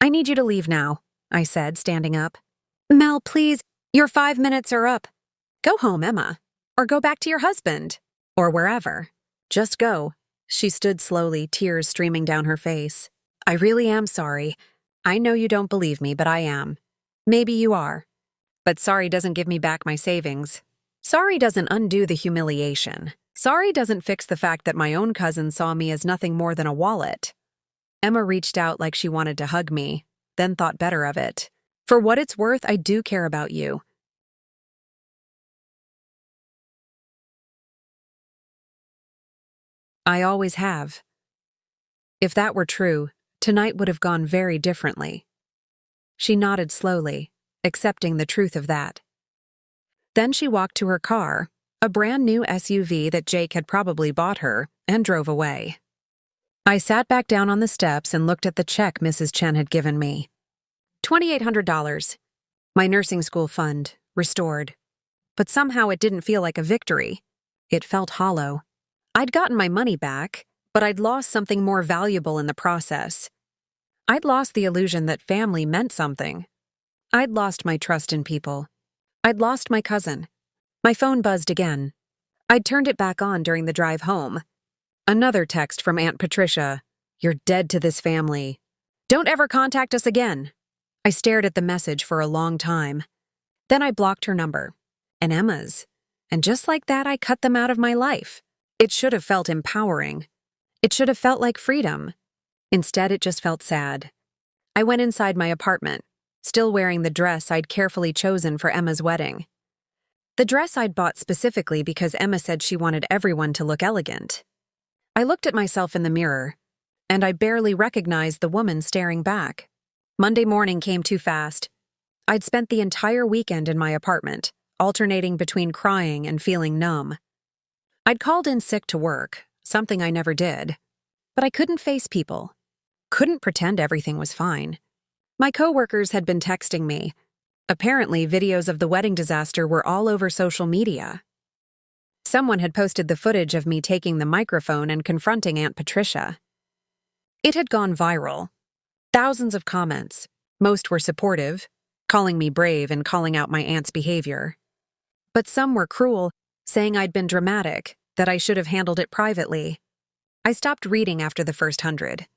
I need you to leave now, I said, standing up. Mel, please, your 5 minutes are up. Go home, Emma. Or go back to your husband. Or wherever. Just go. She stood slowly, tears streaming down her face. I really am sorry. I know you don't believe me, but I am. Maybe you are. But sorry doesn't give me back my savings. Sorry doesn't undo the humiliation. Sorry doesn't fix the fact that my own cousin saw me as nothing more than a wallet. Emma reached out like she wanted to hug me, then thought better of it. For what it's worth, I do care about you. I always have. If that were true, tonight would have gone very differently. She nodded slowly, accepting the truth of that. Then she walked to her car, a brand new SUV that Jake had probably bought her, and drove away. I sat back down on the steps and looked at the check Mrs. Chen had given me. $2,800. My nursing school fund, restored. But somehow it didn't feel like a victory. It felt hollow. I'd gotten my money back, but I'd lost something more valuable in the process. I'd lost the illusion that family meant something. I'd lost my trust in people. I'd lost my cousin. My phone buzzed again. I'd turned it back on during the drive home. Another text from Aunt Patricia. You're dead to this family. Don't ever contact us again. I stared at the message for a long time. Then I blocked her number. And Emma's. And just like that, I cut them out of my life. It should have felt empowering. It should have felt like freedom. Instead, it just felt sad. I went inside my apartment, still wearing the dress I'd carefully chosen for Emma's wedding. The dress I'd bought specifically because Emma said she wanted everyone to look elegant. I looked at myself in the mirror, and I barely recognized the woman staring back. Monday morning came too fast. I'd spent the entire weekend in my apartment, alternating between crying and feeling numb. I'd called in sick to work, something I never did. But I couldn't face people. Couldn't pretend everything was fine. My coworkers had been texting me. Apparently, videos of the wedding disaster were all over social media. Someone had posted the footage of me taking the microphone and confronting Aunt Patricia. It had gone viral. Thousands of comments. Most were supportive, calling me brave and calling out my aunt's behavior. But some were cruel, saying I'd been dramatic, that I should have handled it privately. I stopped reading after the first 100.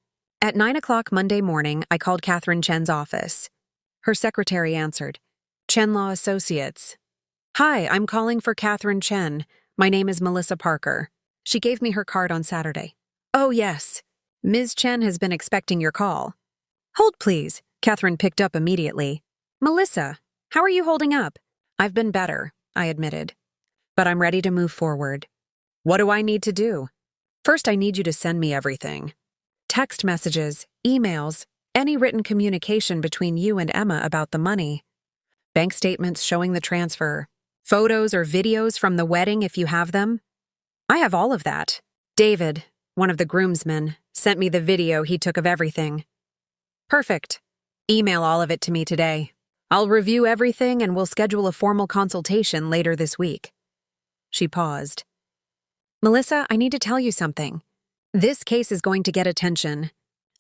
At 9 o'clock Monday morning, I called Catherine Chen's office. Her secretary answered. Chen Law Associates. Hi, I'm calling for Catherine Chen. My name is Melissa Parker. She gave me her card on Saturday. Oh, yes. Ms. Chen has been expecting your call. Hold, please. Catherine picked up immediately. Melissa, how are you holding up? I've been better, I admitted. But I'm ready to move forward. What do I need to do? First, I need you to send me everything. Text messages, emails, any written communication between you and Emma about the money. Bank statements showing the transfer. Photos or videos from the wedding if you have them. I have all of that. David, one of the groomsmen, sent me the video he took of everything. Perfect. Email all of it to me today. I'll review everything and we'll schedule a formal consultation later this week. She paused. Melissa, I need to tell you something. This case is going to get attention.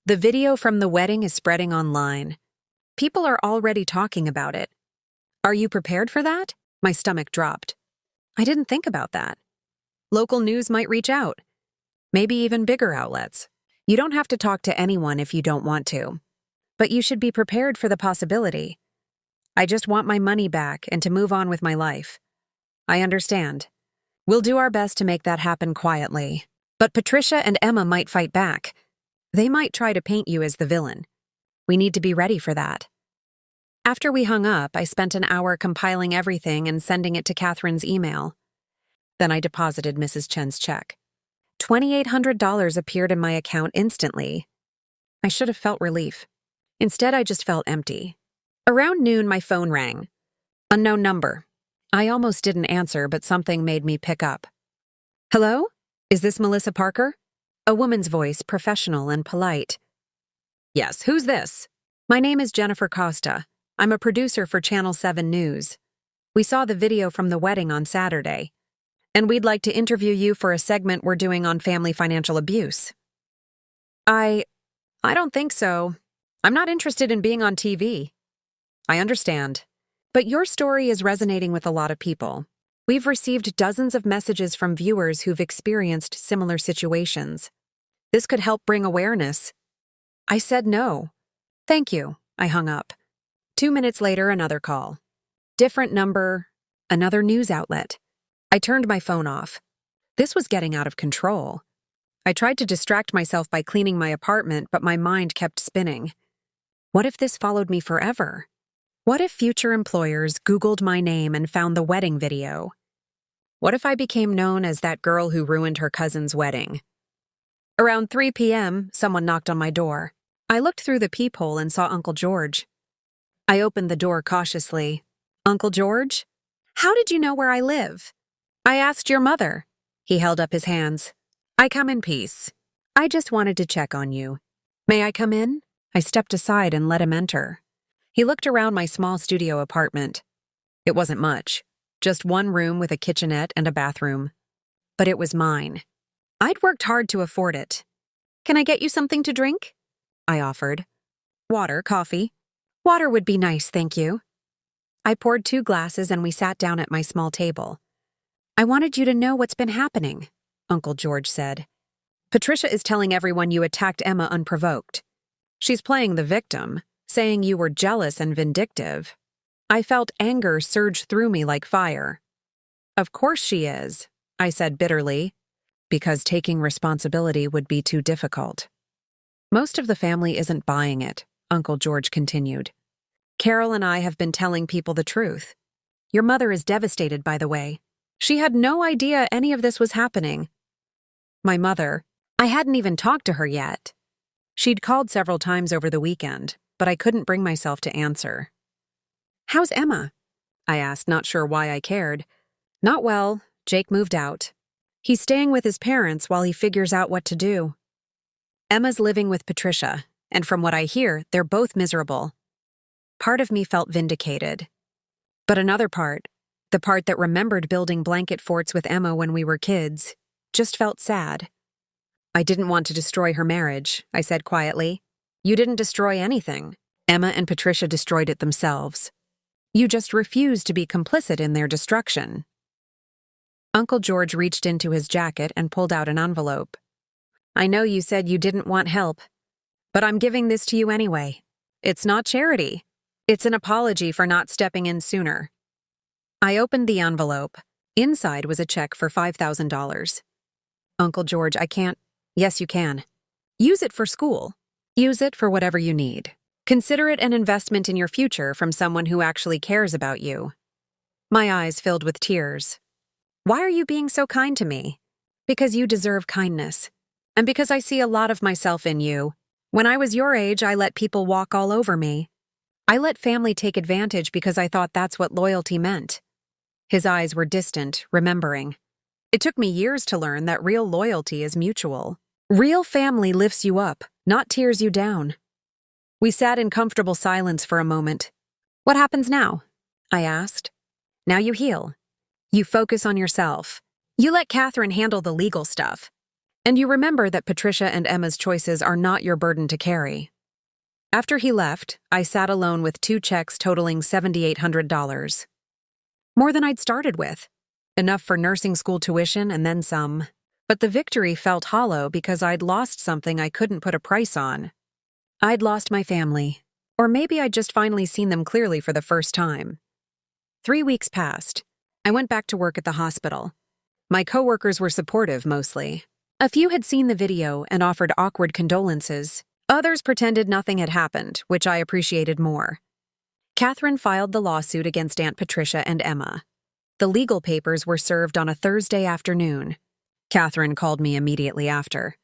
The video from the wedding is spreading online. People are already talking about it. Are you prepared for that? My stomach dropped. I didn't think about that. Local news might reach out. Maybe even bigger outlets. You don't have to talk to anyone if you don't want to. But you should be prepared for the possibility. I just want my money back and to move on with my life. I understand. We'll do our best to make that happen quietly. But Patricia and Emma might fight back. They might try to paint you as the villain. We need to be ready for that. After we hung up, I spent an hour compiling everything and sending it to Catherine's email. Then I deposited Mrs. Chen's check. $2,800 appeared in my account instantly. I should have felt relief. Instead, I just felt empty. Around noon, my phone rang. Unknown number. I almost didn't answer, but something made me pick up. Hello? Is this Melissa Parker? A woman's voice, professional and polite. Yes, who's this? My name is Jennifer Costa. I'm a producer for Channel 7 News. We saw the video from the wedding on Saturday, and we'd like to interview you for a segment we're doing on family financial abuse. I don't think so. I'm not interested in being on TV. I understand. But your story is resonating with a lot of people. We've received dozens of messages from viewers who've experienced similar situations. This could help bring awareness. I said no. Thank you. I hung up. 2 minutes later, another call. Different number, another news outlet. I turned my phone off. This was getting out of control. I tried to distract myself by cleaning my apartment, but my mind kept spinning. What if this followed me forever? What if future employers Googled my name and found the wedding video? What if I became known as that girl who ruined her cousin's wedding? Around 3 p.m., someone knocked on my door. I looked through the peephole and saw Uncle George. I opened the door cautiously. Uncle George? How did you know where I live? I asked your mother. He held up his hands. I come in peace. I just wanted to check on you. May I come in? I stepped aside and let him enter. He looked around my small studio apartment. It wasn't much, just one room with a kitchenette and a bathroom. But it was mine. I'd worked hard to afford it. Can I get you something to drink? I offered. Water, coffee. Water would be nice, thank you. I poured 2 glasses and we sat down at my small table. I wanted you to know what's been happening, Uncle George said. Patricia is telling everyone you attacked Emma unprovoked. She's playing the victim, saying you were jealous and vindictive. I felt anger surge through me like fire. Of course she is, I said bitterly, because taking responsibility would be too difficult. Most of the family isn't buying it, Uncle George continued. Carol and I have been telling people the truth. Your mother is devastated, by the way. She had no idea any of this was happening. My mother, I hadn't even talked to her yet. She'd called several times over the weekend, but I couldn't bring myself to answer. How's Emma? I asked, not sure why I cared. Not well. Jake moved out. He's staying with his parents while he figures out what to do. Emma's living with Patricia, and from what I hear, they're both miserable. Part of me felt vindicated. But another part, the part that remembered building blanket forts with Emma when we were kids, just felt sad. I didn't want to destroy her marriage, I said quietly. You didn't destroy anything. Emma and Patricia destroyed it themselves. You just refused to be complicit in their destruction. Uncle George reached into his jacket and pulled out an envelope. I know you said you didn't want help, but I'm giving this to you anyway. It's not charity. It's an apology for not stepping in sooner. I opened the envelope. Inside was a check for $5,000. Uncle George, I can't. Yes, you can. Use it for school. Use it for whatever you need. Consider it an investment in your future from someone who actually cares about you. My eyes filled with tears. Why are you being so kind to me? Because you deserve kindness. And because I see a lot of myself in you. When I was your age, I let people walk all over me. I let family take advantage because I thought that's what loyalty meant. His eyes were distant, remembering. It took me years to learn that real loyalty is mutual. Real family lifts you up, not tears you down. We sat in comfortable silence for a moment. What happens now? I asked. Now you heal. You focus on yourself. You let Catherine handle the legal stuff. And you remember that Patricia and Emma's choices are not your burden to carry. After he left, I sat alone with 2 checks totaling $7,800. More than I'd started with. Enough for nursing school tuition and then some. But the victory felt hollow because I'd lost something I couldn't put a price on. I'd lost my family. Or maybe I'd just finally seen them clearly for the first time. 3 weeks passed. I went back to work at the hospital. My coworkers were supportive, mostly. A few had seen the video and offered awkward condolences. Others pretended nothing had happened, which I appreciated more. Catherine filed the lawsuit against Aunt Patricia and Emma. The legal papers were served on a Thursday afternoon. Catherine called me immediately after.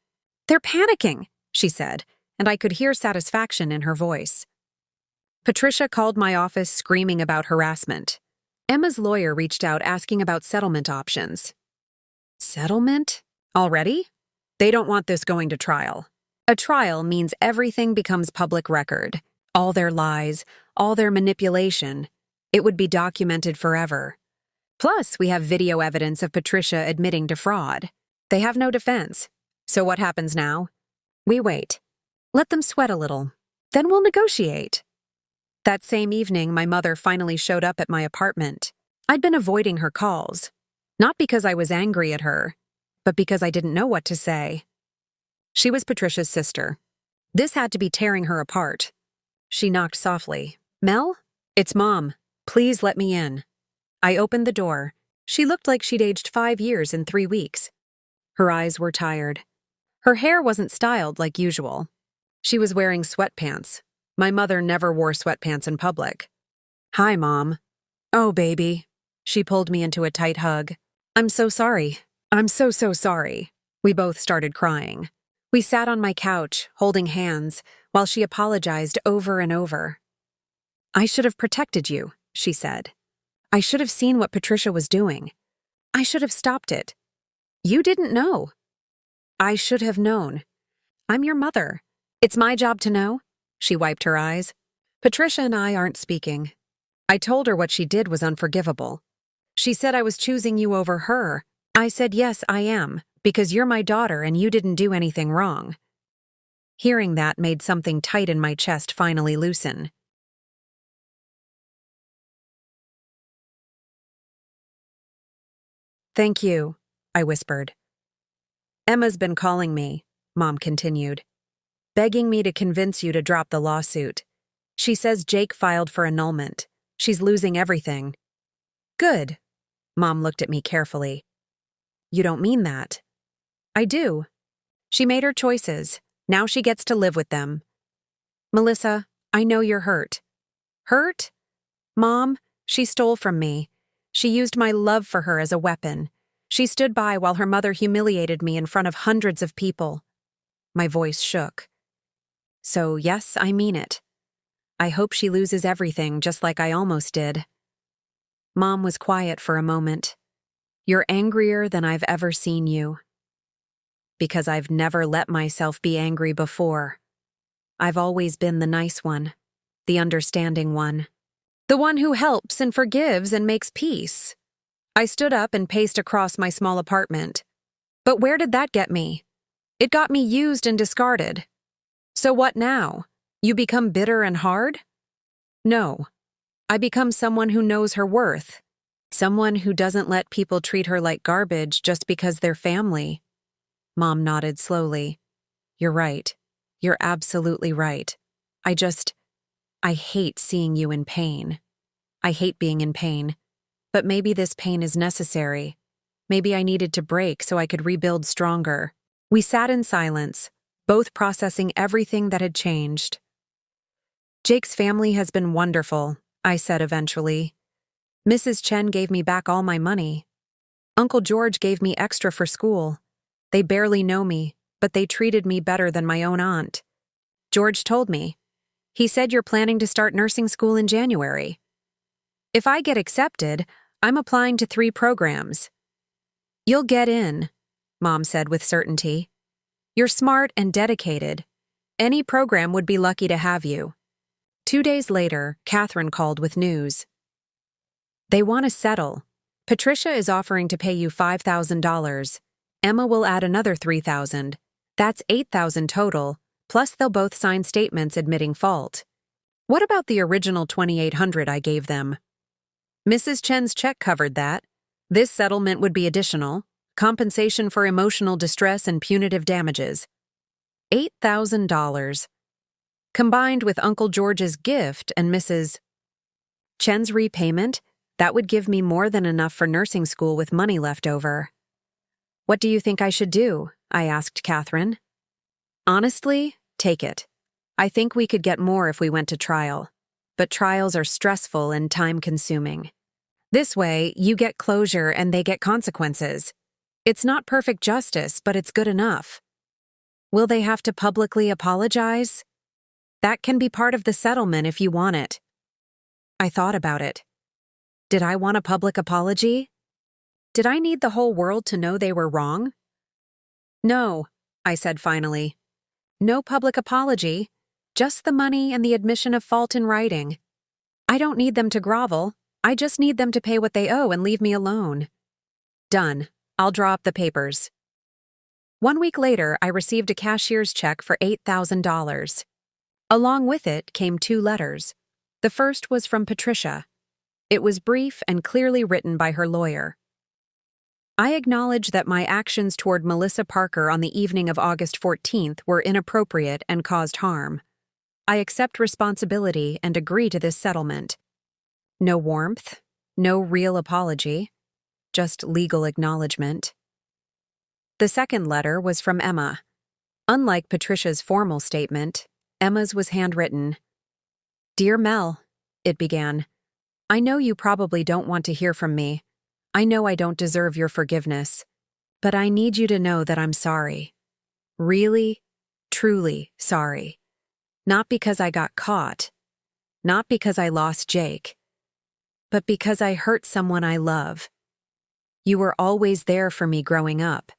"They're panicking," she said, and I could hear satisfaction in her voice. Patricia called my office screaming about harassment. Emma's lawyer reached out asking about settlement options. Settlement? Already? They don't want this going to trial. A trial means everything becomes public record. All their lies, all their manipulation. It would be documented forever. Plus, we have video evidence of Patricia admitting to fraud. They have no defense. So what happens now? We wait. Let them sweat a little. Then we'll negotiate. That same evening, my mother finally showed up at my apartment. I'd been avoiding her calls. Not because I was angry at her, but because I didn't know what to say. She was Patricia's sister. This had to be tearing her apart. She knocked softly. "Mel? It's Mom. Please let me in." I opened the door. She looked like she'd aged 5 years in 3 weeks. Her eyes were tired. Her hair wasn't styled like usual. She was wearing sweatpants. My mother never wore sweatpants in public. "Hi, Mom." "Oh, baby." She pulled me into a tight hug. "I'm so sorry. I'm so sorry." We both started crying. We sat on my couch, holding hands, while she apologized over and over. "I should have protected you," she said. "I should have seen what Patricia was doing. I should have stopped it. You didn't know." "I should have known. I'm your mother. It's my job to know." She wiped her eyes. "Patricia and I aren't speaking. I told her what she did was unforgivable. She said I was choosing you over her. I said, yes, I am, because you're my daughter and you didn't do anything wrong." Hearing that made something tight in my chest finally loosen. "Thank you," I whispered. "Emma's been calling me," Mom continued, "begging me to convince you to drop the lawsuit. She says Jake filed for annulment. She's losing everything." "Good." Mom looked at me carefully. "You don't mean that." "I do. She made her choices. Now she gets to live with them." "Melissa, I know you're hurt." "Hurt? Mom, she stole from me. She used my love for her as a weapon. She stood by while her mother humiliated me in front of hundreds of people." My voice shook. "So yes, I mean it. I hope she loses everything just like I almost did." Mom was quiet for a moment. "You're angrier than I've ever seen you." Because I've never let myself be angry before. I've always been the nice one, the understanding one, the one who helps and forgives and makes peace. I stood up and paced across my small apartment. But where did that get me? It got me used and discarded. So what now? You become bitter and hard? No. I become someone who knows her worth. Someone who doesn't let people treat her like garbage just because they're family. Mom nodded slowly. "You're right. You're absolutely right. I hate seeing you in pain. I hate being in pain. But maybe this pain is necessary. Maybe I needed to break so I could rebuild stronger." We sat in silence. both processing everything that had changed. "Jake's family has been wonderful," I said eventually. "Mrs. Chen gave me back all my money. Uncle George gave me extra for school. They barely know me, but they treated me better than my own aunt. George told me. He said you're planning to start nursing school in January. If I get accepted, I'm applying to 3 programs." "You'll get in," Mom said with certainty. "You're smart and dedicated. Any program would be lucky to have you." 2 days later, Catherine called with news. "They want to settle. Patricia is offering to pay you $5,000. Emma will add another $3,000. That's $8,000 total, plus they'll both sign statements admitting fault. What about the original $2,800 I gave them?" "Mrs. Chen's check covered that. This settlement would be additional, compensation for emotional distress and punitive damages. $8,000. Combined with Uncle George's gift and Mrs. Chen's repayment, that would give me more than enough for nursing school with money left over." "What do you think I should do?" I asked Catherine. "Honestly, take it. I think we could get more if we went to trial. But trials are stressful and time-consuming. This way, you get closure and they get consequences. It's not perfect justice, but it's good enough." "Will they have to publicly apologize?" "That can be part of the settlement if you want it." I thought about it. Did I want a public apology? Did I need the whole world to know they were wrong? "No," I said finally. "No public apology. Just the money and the admission of fault in writing. I don't need them to grovel. I just need them to pay what they owe and leave me alone." "Done. I'll draw up the papers." 1 week later, I received a cashier's check for $8,000. Along with it came 2 letters. The first was from Patricia. It was brief and clearly written by her lawyer. "I acknowledge that my actions toward Melissa Parker on the evening of August 14th were inappropriate and caused harm. I accept responsibility and agree to this settlement." No warmth, no real apology, just legal acknowledgement. The second letter was from Emma. Unlike Patricia's formal statement, Emma's was handwritten. "Dear Mel," it began, "I know you probably don't want to hear from me. I know I don't deserve your forgiveness. But I need you to know that I'm sorry. Really, truly sorry. Not because I got caught. Not because I lost Jake. But because I hurt someone I love. You were always there for me growing up.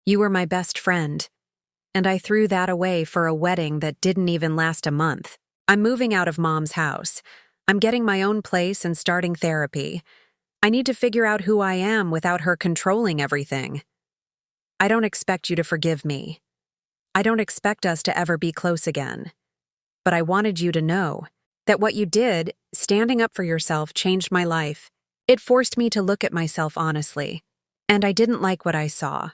You were my best friend. And I threw that away for a wedding that didn't even last a month. I'm moving out of Mom's house. I'm getting my own place and starting therapy. I need to figure out who I am without her controlling everything. I don't expect you to forgive me. I don't expect us to ever be close again. But I wanted you to know that what you did, standing up for yourself, changed my life. It forced me to look at myself honestly. And I didn't like what I saw.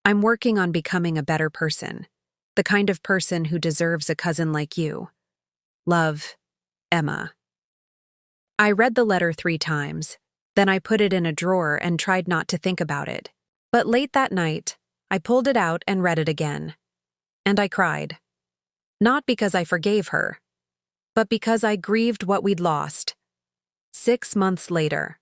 I'm working on becoming a better person. The kind of person who deserves a cousin like you. Love, Emma." I read the letter 3 times. Then I put it in a drawer and tried not to think about it. But late that night, I pulled it out and read it again. And I cried. Not because I forgave her, but because I grieved what we'd lost. 6 months later.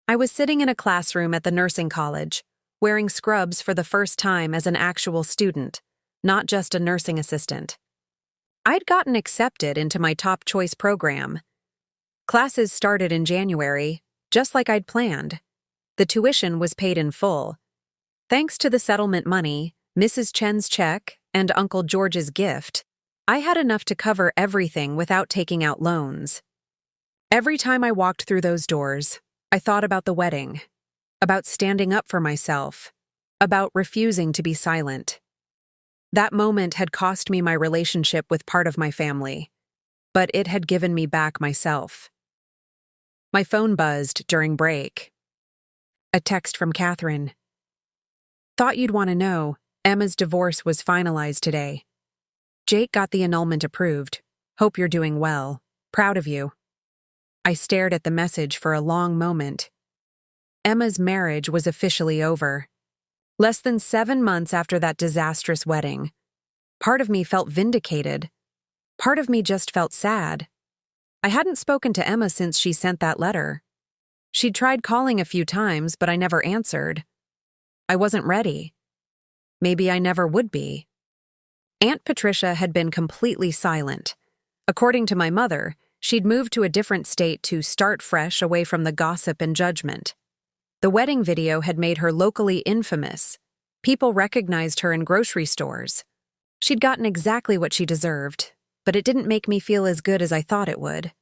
I was sitting in a classroom at the nursing college, wearing scrubs for the first time as an actual student, not just a nursing assistant. I'd gotten accepted into my top choice program. Classes started in January, just like I'd planned. The tuition was paid in full. Thanks to the settlement money, Mrs. Chen's check, and Uncle George's gift, I had enough to cover everything without taking out loans. Every time I walked through those doors, I thought about the wedding, about standing up for myself, about refusing to be silent. That moment had cost me my relationship with part of my family, but it had given me back myself. My phone buzzed during break. A text from Catherine. "Thought you'd want to know, Emma's divorce was finalized today. Jake got the annulment approved. Hope you're doing well. Proud of you." I stared at the message for a long moment. Emma's marriage was officially over. Less than 7 months after that disastrous wedding, Part of me felt vindicated. Part of me just felt sad. I hadn't spoken to Emma since she sent that letter. She'd tried calling a few times, but I never answered. I wasn't ready. Maybe I never would be. Aunt Patricia had been completely silent. According to my mother, she'd moved to a different state to start fresh away from the gossip and judgment. The wedding video had made her locally infamous. People recognized her in grocery stores. She'd gotten exactly what she deserved, but it didn't make me feel as good as I thought it would.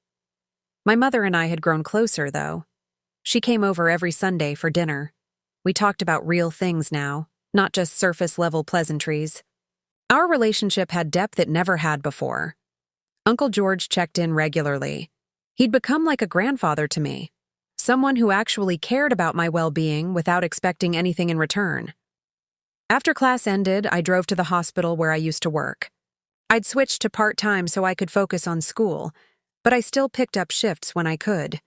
My mother and I had grown closer, though. She came over every Sunday for dinner. We talked about real things now, not just surface-level pleasantries. Our relationship had depth it never had before. Uncle George checked in regularly. He'd become like a grandfather to me, someone who actually cared about my well-being without expecting anything in return. After class ended, I drove to the hospital where I used to work. I'd switched to part-time so I could focus on school, but I still picked up shifts when I could.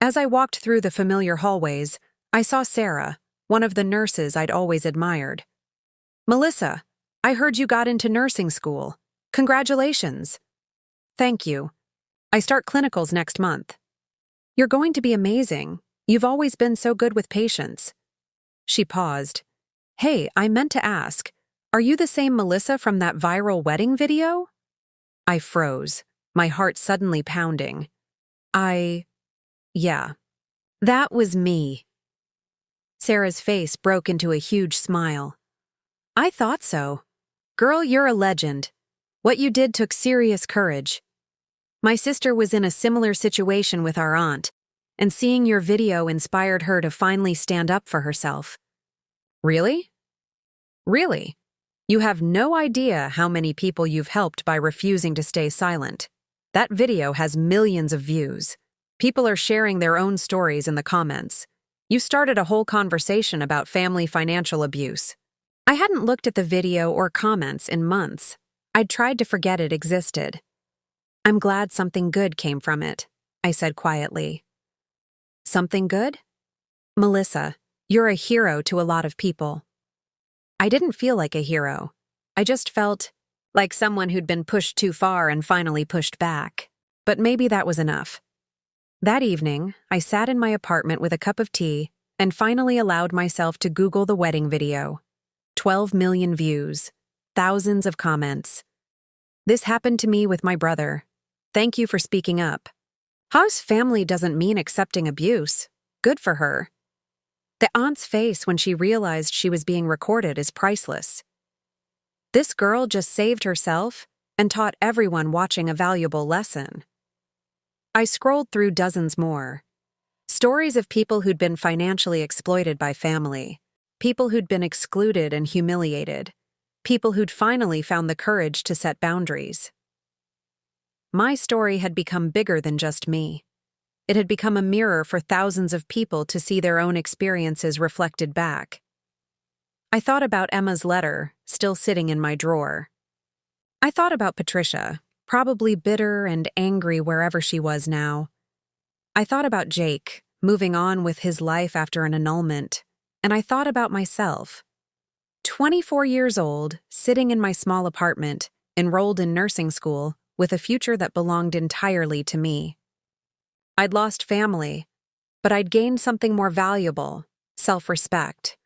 As I walked through the familiar hallways, I saw Sarah, one of the nurses I'd always admired. "Melissa, I heard you got into nursing school. Congratulations." "Thank you. I start clinicals next month." "You're going to be amazing. You've always been so good with patients." She paused. "Hey, I meant to ask, are you the same Melissa from that viral wedding video?" I froze, my heart suddenly pounding. Yeah, that was me." Sarah's face broke into a huge smile. "I thought so. Girl, you're a legend. What you did took serious courage. My sister was in a similar situation with our aunt, and seeing your video inspired her to finally stand up for herself." "Really? Really? You have no idea how many people you've helped by refusing to stay silent. That video has millions of views. People are sharing their own stories in the comments. You started a whole conversation about family financial abuse." I hadn't looked at the video or comments in months. I'd tried to forget it existed. "I'm glad something good came from it," I said quietly. "Something good? Melissa, you're a hero to a lot of people." I didn't feel like a hero. I just felt like someone who'd been pushed too far and finally pushed back. But maybe that was enough. That evening, I sat in my apartment with a cup of tea and finally allowed myself to Google the wedding video. 12 million views, thousands of comments. "This happened to me with my brother. Thank you for speaking up." How's family doesn't mean accepting abuse. Good for her. The aunt's face when she realized she was being recorded is priceless. This girl just saved herself and taught everyone watching a valuable lesson. I scrolled through dozens more. Stories of people who'd been financially exploited by family, people who'd been excluded and humiliated, people who'd finally found the courage to set boundaries. My story had become bigger than just me. It had become a mirror for thousands of people to see their own experiences reflected back. I thought about Emma's letter, still sitting in my drawer. I thought about Patricia, probably bitter and angry wherever she was now. I thought about Jake, moving on with his life after an annulment, and I thought about myself. 24 years old, sitting in my small apartment, enrolled in nursing school, with a future that belonged entirely to me. I'd lost family, but I'd gained something more valuable, self-respect.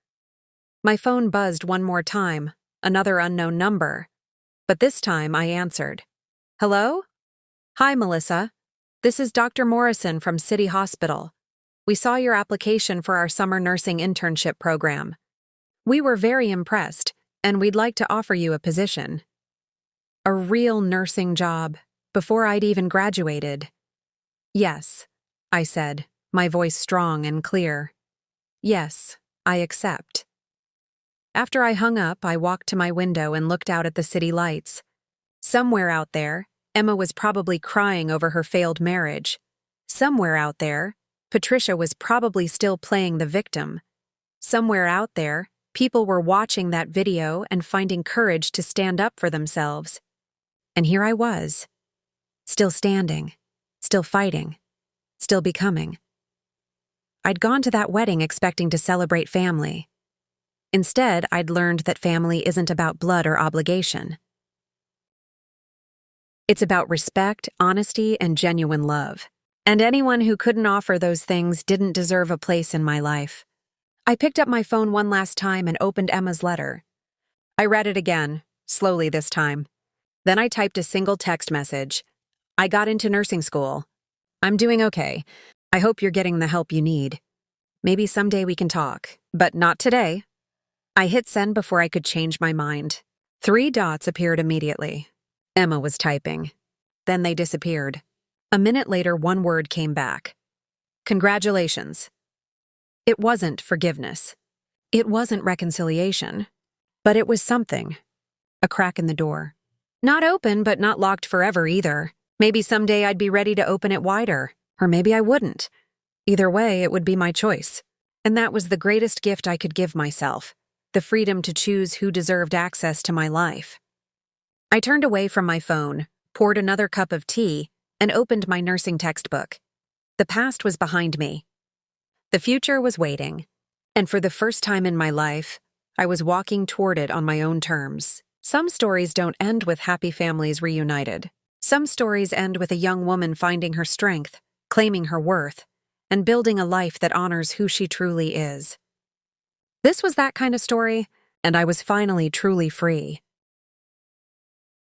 My phone buzzed one more time, another unknown number, but this time I answered. "Hello? Hi, Melissa. This is Dr. Morrison from City Hospital. We saw your application for our summer nursing internship program. We were very impressed, and we'd like to offer you a position." A real nursing job, before I'd even graduated. "Yes," I said, my voice strong and clear. "Yes, I accept." After I hung up, I walked to my window and looked out at the city lights. Somewhere out there, Emma was probably crying over her failed marriage. Somewhere out there, Patricia was probably still playing the victim. Somewhere out there, people were watching that video and finding courage to stand up for themselves. And here I was, still standing, still fighting, still becoming. I'd gone to that wedding expecting to celebrate family. Instead, I'd learned that family isn't about blood or obligation. It's about respect, honesty, and genuine love. And anyone who couldn't offer those things didn't deserve a place in my life. I picked up my phone one last time and opened Emma's letter. I read it again, slowly this time. Then I typed a single text message. I got into nursing school. I'm doing okay. I hope you're getting the help you need. Maybe someday we can talk, but not today. I hit send before I could change my mind. 3 dots appeared immediately. Emma was typing. Then they disappeared. A minute later, one word came back. Congratulations. It wasn't forgiveness. It wasn't reconciliation. But it was something. A crack in the door. Not open, but not locked forever either. Maybe someday I'd be ready to open it wider. Or maybe I wouldn't. Either way, it would be my choice. And that was the greatest gift I could give myself. The freedom to choose who deserved access to my life. I turned away from my phone, poured another cup of tea, and opened my nursing textbook. The past was behind me. The future was waiting. And for the first time in my life, I was walking toward it on my own terms. Some stories don't end with happy families reunited. Some stories end with a young woman finding her strength, claiming her worth, and building a life that honors who she truly is. This was that kind of story, and I was finally truly free.